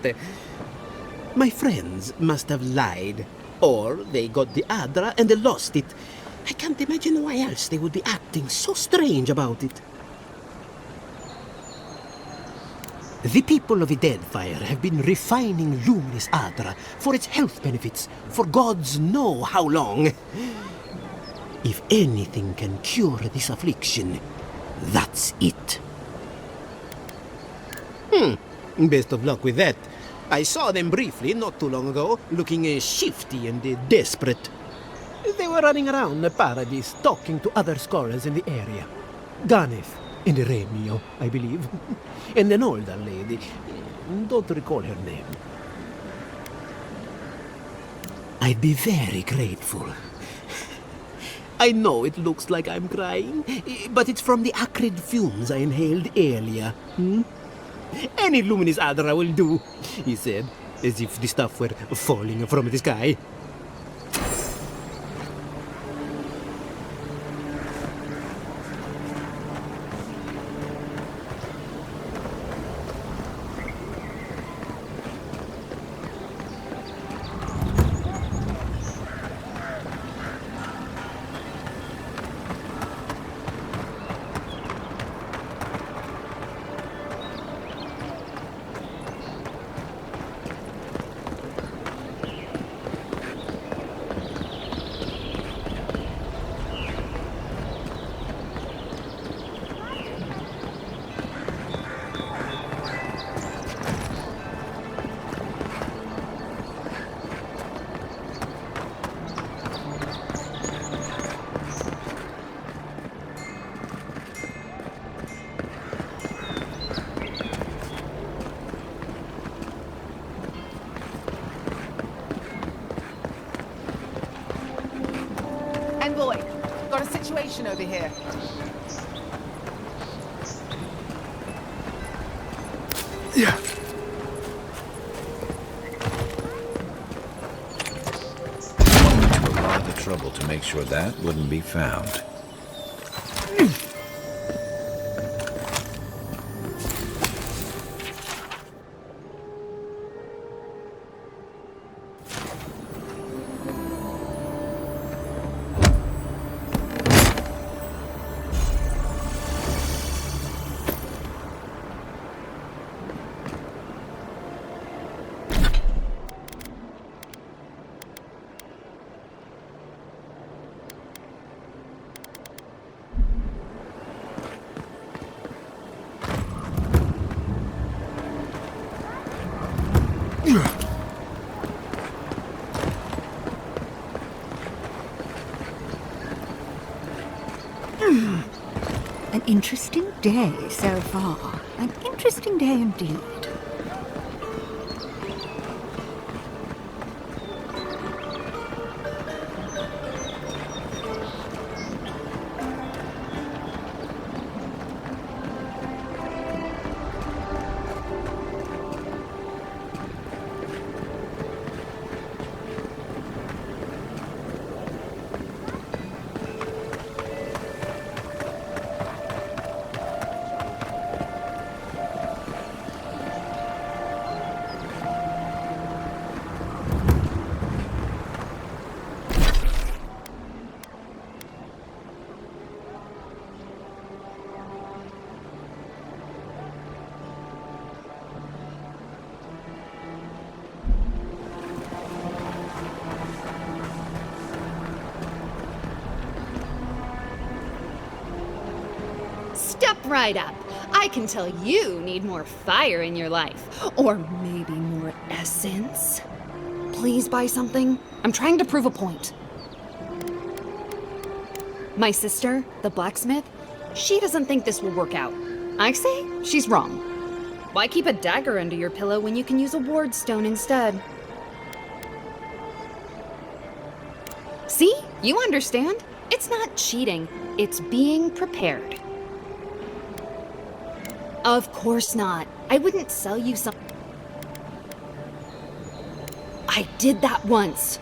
My friends must have lied, or they got the Adra and they lost it. I can't imagine why else they would be acting so strange about it. The people of the Deadfire have been refining luminous Adra for its health benefits for gods know how long. If anything can cure this affliction, that's it. Best of luck with that. I saw them briefly not too long ago, looking shifty and desperate. They were running around Paradis, talking to other scholars in the area. Ganeth and Remio, I believe. And an older lady. Don't recall her name. I'd be very grateful. I know it looks like I'm crying, but it's from the acrid fumes I inhaled earlier. Any luminous Adra will do, he said, as if the stuff were falling from the sky. Envoy, got a situation over here. Yeah. Went to a lot of trouble to make sure that wouldn't be found. An interesting day so far. An interesting day indeed. Step right up. I can tell you need more fire in your life. Or maybe more essence. Please buy something. I'm trying to prove a point. My sister, the blacksmith, she doesn't think this will work out. I say she's wrong. Why keep a dagger under your pillow when you can use a ward stone instead? See? You understand? It's not cheating. It's being prepared. Of course not. I wouldn't sell you some... I did that once.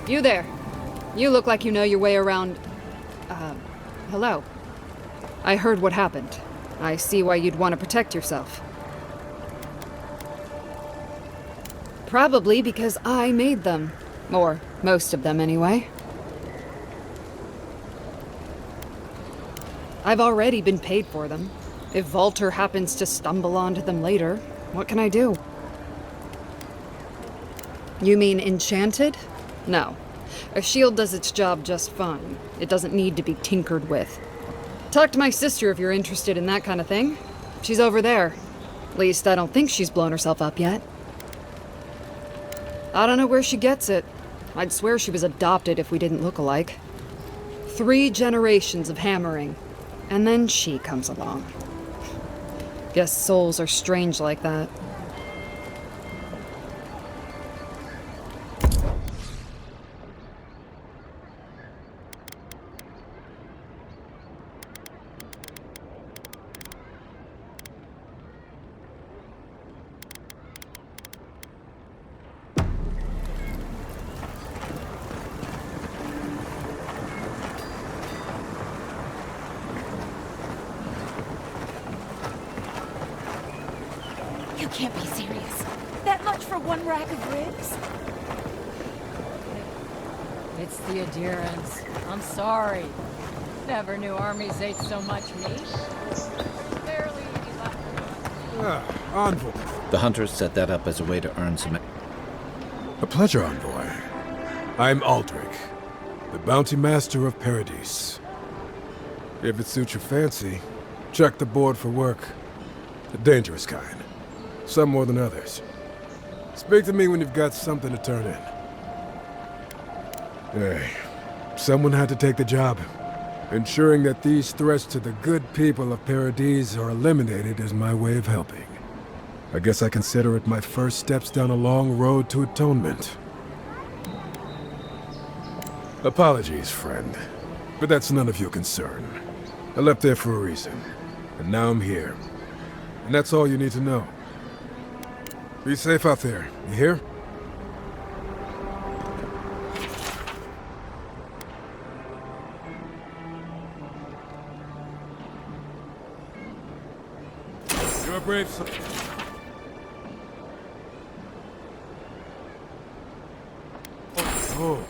You there. You look like you know your way around... hello. I heard what happened. I see why you'd want to protect yourself. Probably because I made them. Or most of them, anyway. I've already been paid for them. If Volter happens to stumble onto them later, what can I do? You mean enchanted? No. A shield does its job just fine. It doesn't need to be tinkered with. Talk to my sister if you're interested in that kind of thing. She's over there. At least I don't think she's blown herself up yet. I don't know where she gets it. I'd swear she was adopted if we didn't look alike. 3 generations of hammering, and then she comes along. Guess souls are strange like that. You can't be serious. That much for one rack of ribs? It's the adherents. I'm sorry. Never knew armies ate so much meat. Barely eat Envoy. The hunters set that up as a way to earn some... A pleasure, Envoy. I'm Aldrich, the bounty master of Paradis. If it suits your fancy, check the board for work. The dangerous kind. Some more than others. Speak to me when you've got something to turn in. Hey, someone had to take the job. Ensuring that these threats to the good people of Paradis are eliminated is my way of helping. I guess I consider it my first steps down a long road to atonement. Apologies, friend, but that's none of your concern. I left there for a reason, and now I'm here. And that's all you need to know. Be safe out there, you hear? You're a brave son. Oh.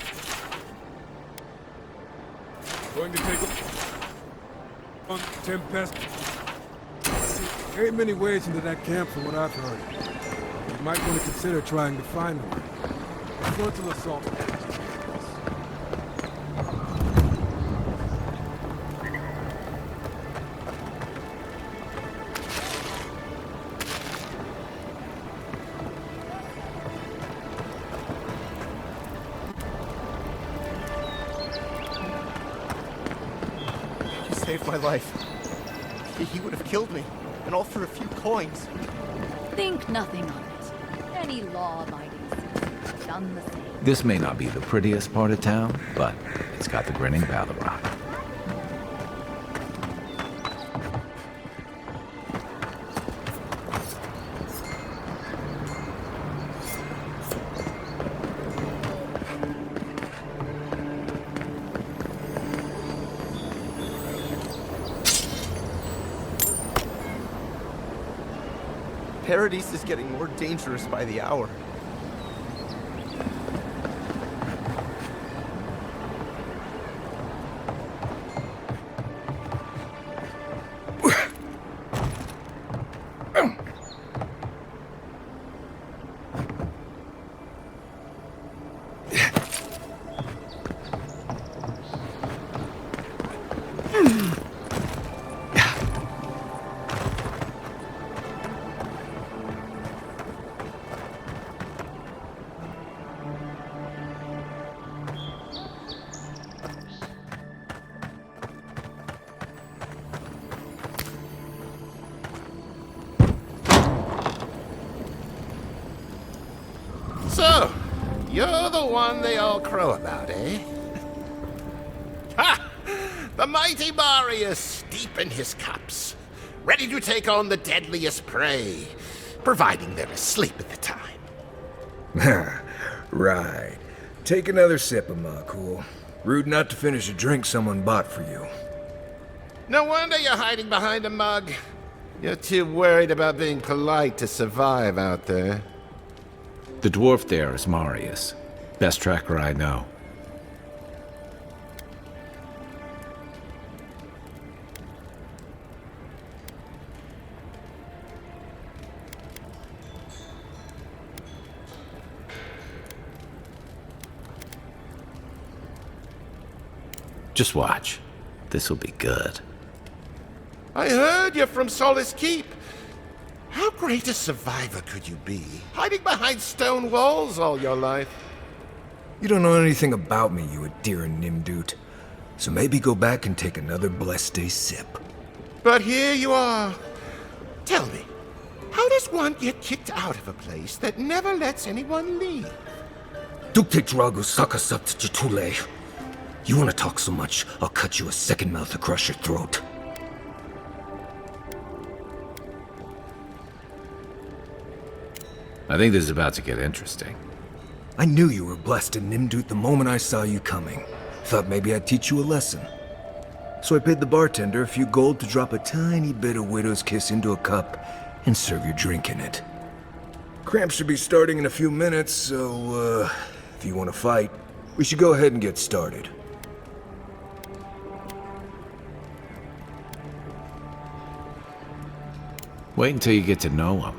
Going to take on Tempest. Ain't many ways into that camp from what I've heard. You might want to consider trying to find one. Frontal assault. saved my life. He would have killed me, and all for a few coins. Think nothing of it. Any law-abiding citizen would have done the same. This may not be the prettiest part of town, but it's got the grinning Battle Rock. Paradis is getting more dangerous by the hour. So, you're the one they all crow about, eh? Ha! The mighty Marius, deep in his cups, ready to take on the deadliest prey, providing they're asleep at the time. Right. Take another sip of my cool. Rude not to finish a drink someone bought for you. No wonder you're hiding behind a mug. You're too worried about being polite to survive out there. The dwarf there is Marius. Best tracker I know. Just watch. This'll be good. I heard you're from Solace Keep. How great a survivor could you be, hiding behind stone walls all your life? You don't know anything about me, you Adiran Nimdut. So maybe go back and take another blessed day sip. But here you are. Tell me, how does one get kicked out of a place that never lets anyone leave? Dukte Drago Sakasat Jitule. You want to talk so much, I'll cut you a second mouth across your throat. I think this is about to get interesting. I knew you were blessed in Nimdut the moment I saw you coming. Thought maybe I'd teach you a lesson. So I paid the bartender a few gold to drop a tiny bit of widow's kiss into a cup and serve your drink in it. Cramps should be starting in a few minutes, so, if you want to fight, we should go ahead and get started. Wait until you get to know him.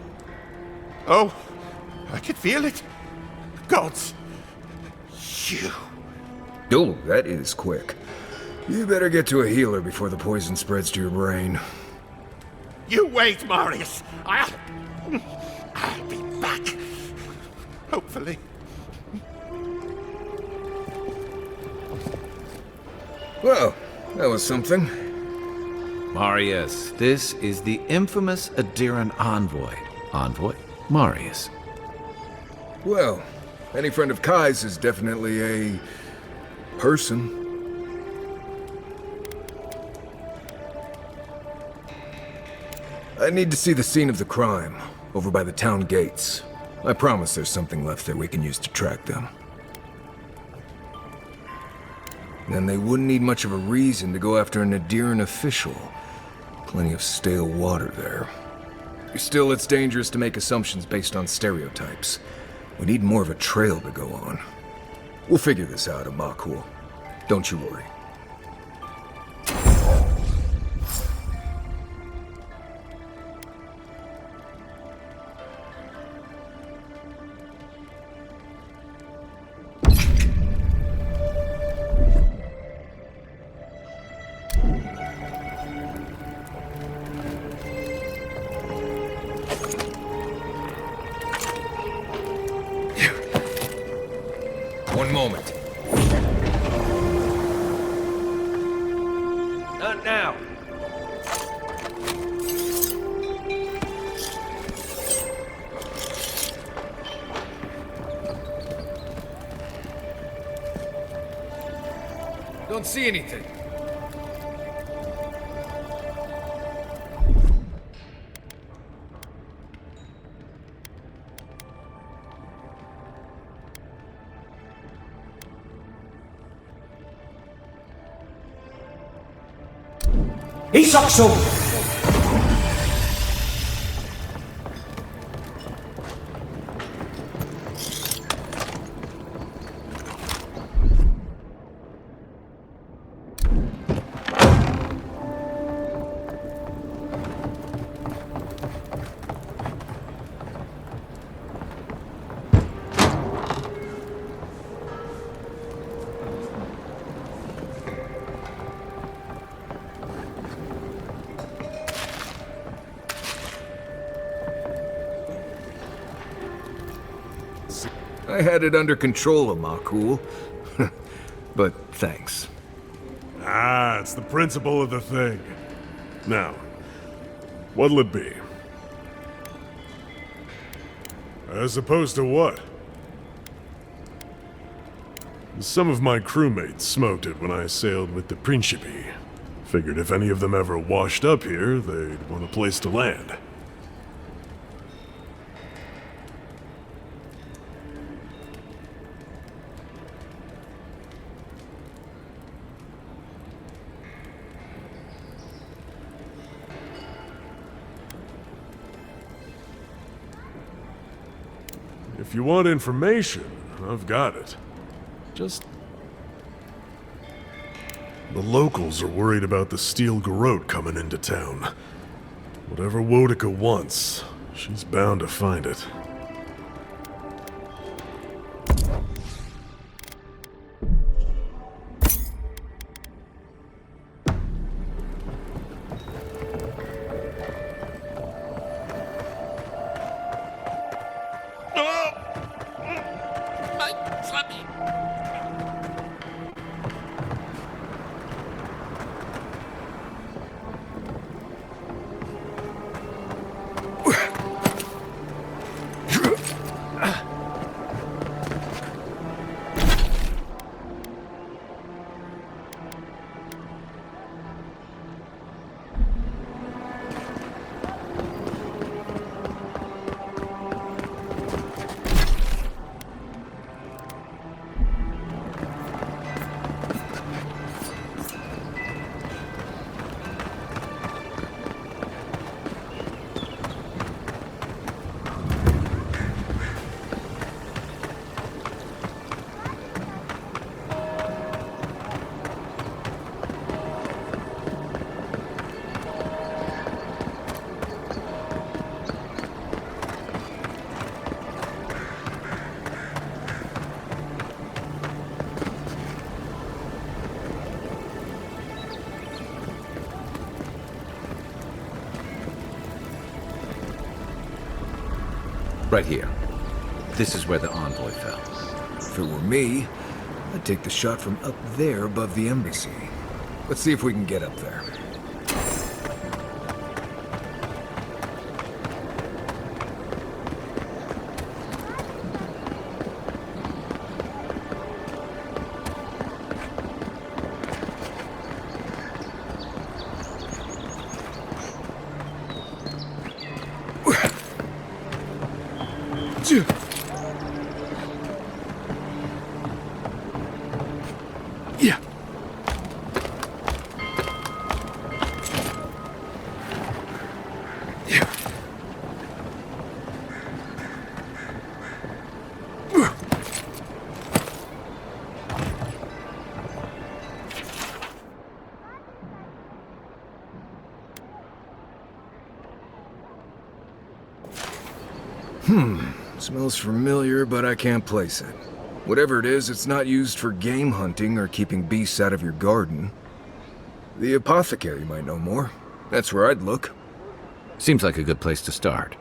Oh, I can feel it. Gods, you. Oh, that is quick. You better get to a healer before the poison spreads to your brain. You wait, Marius. I'll be back. Hopefully. Well, that was something. Marius, this is the infamous Adiran envoy. Envoy? Marius. Well, any friend of Kai's is definitely a person. I need to see the scene of the crime, over by the town gates. I promise there's something left there we can use to track them. Then they wouldn't need much of a reason to go after an Adiran official. Plenty of stale water there. Still, it's dangerous to make assumptions based on stereotypes. We need more of a trail to go on. We'll figure this out, Amakul. Don't you worry. One moment. Not now. Don't see anything. Isakso! I had it under control, Makul. But thanks. Ah, it's the principle of the thing. Now, what'll it be? As opposed to what? Some of my crewmates smoked it when I sailed with the Principi. Figured if any of them ever washed up here, they'd want a place to land. If you want information, I've got it. Just... The locals are worried about the steel garrote coming into town. Whatever Wodica wants, she's bound to find it. Right here. This is where the envoy fell. If it were me, I'd take the shot from up there above the embassy. Let's see if we can get up there. Yeah. Smells familiar, but I can't place it. Whatever it is, it's not used for game hunting or keeping beasts out of your garden. The apothecary might know more. That's where I'd look. Seems like a good place to start.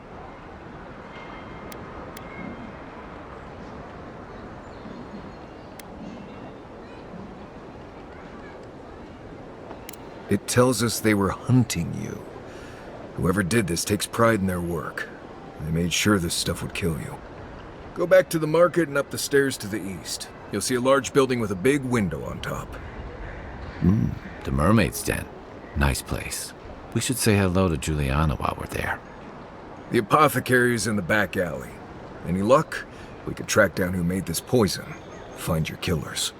It tells us they were hunting you. Whoever did this takes pride in their work. They made sure this stuff would kill you. Go back to the market and up the stairs to the east. You'll see a large building with a big window on top. The Mermaid's Den. Nice place. We should say hello to Juliana while we're there. The apothecary's in the back alley. Any luck? We could track down who made this poison. Find your killers.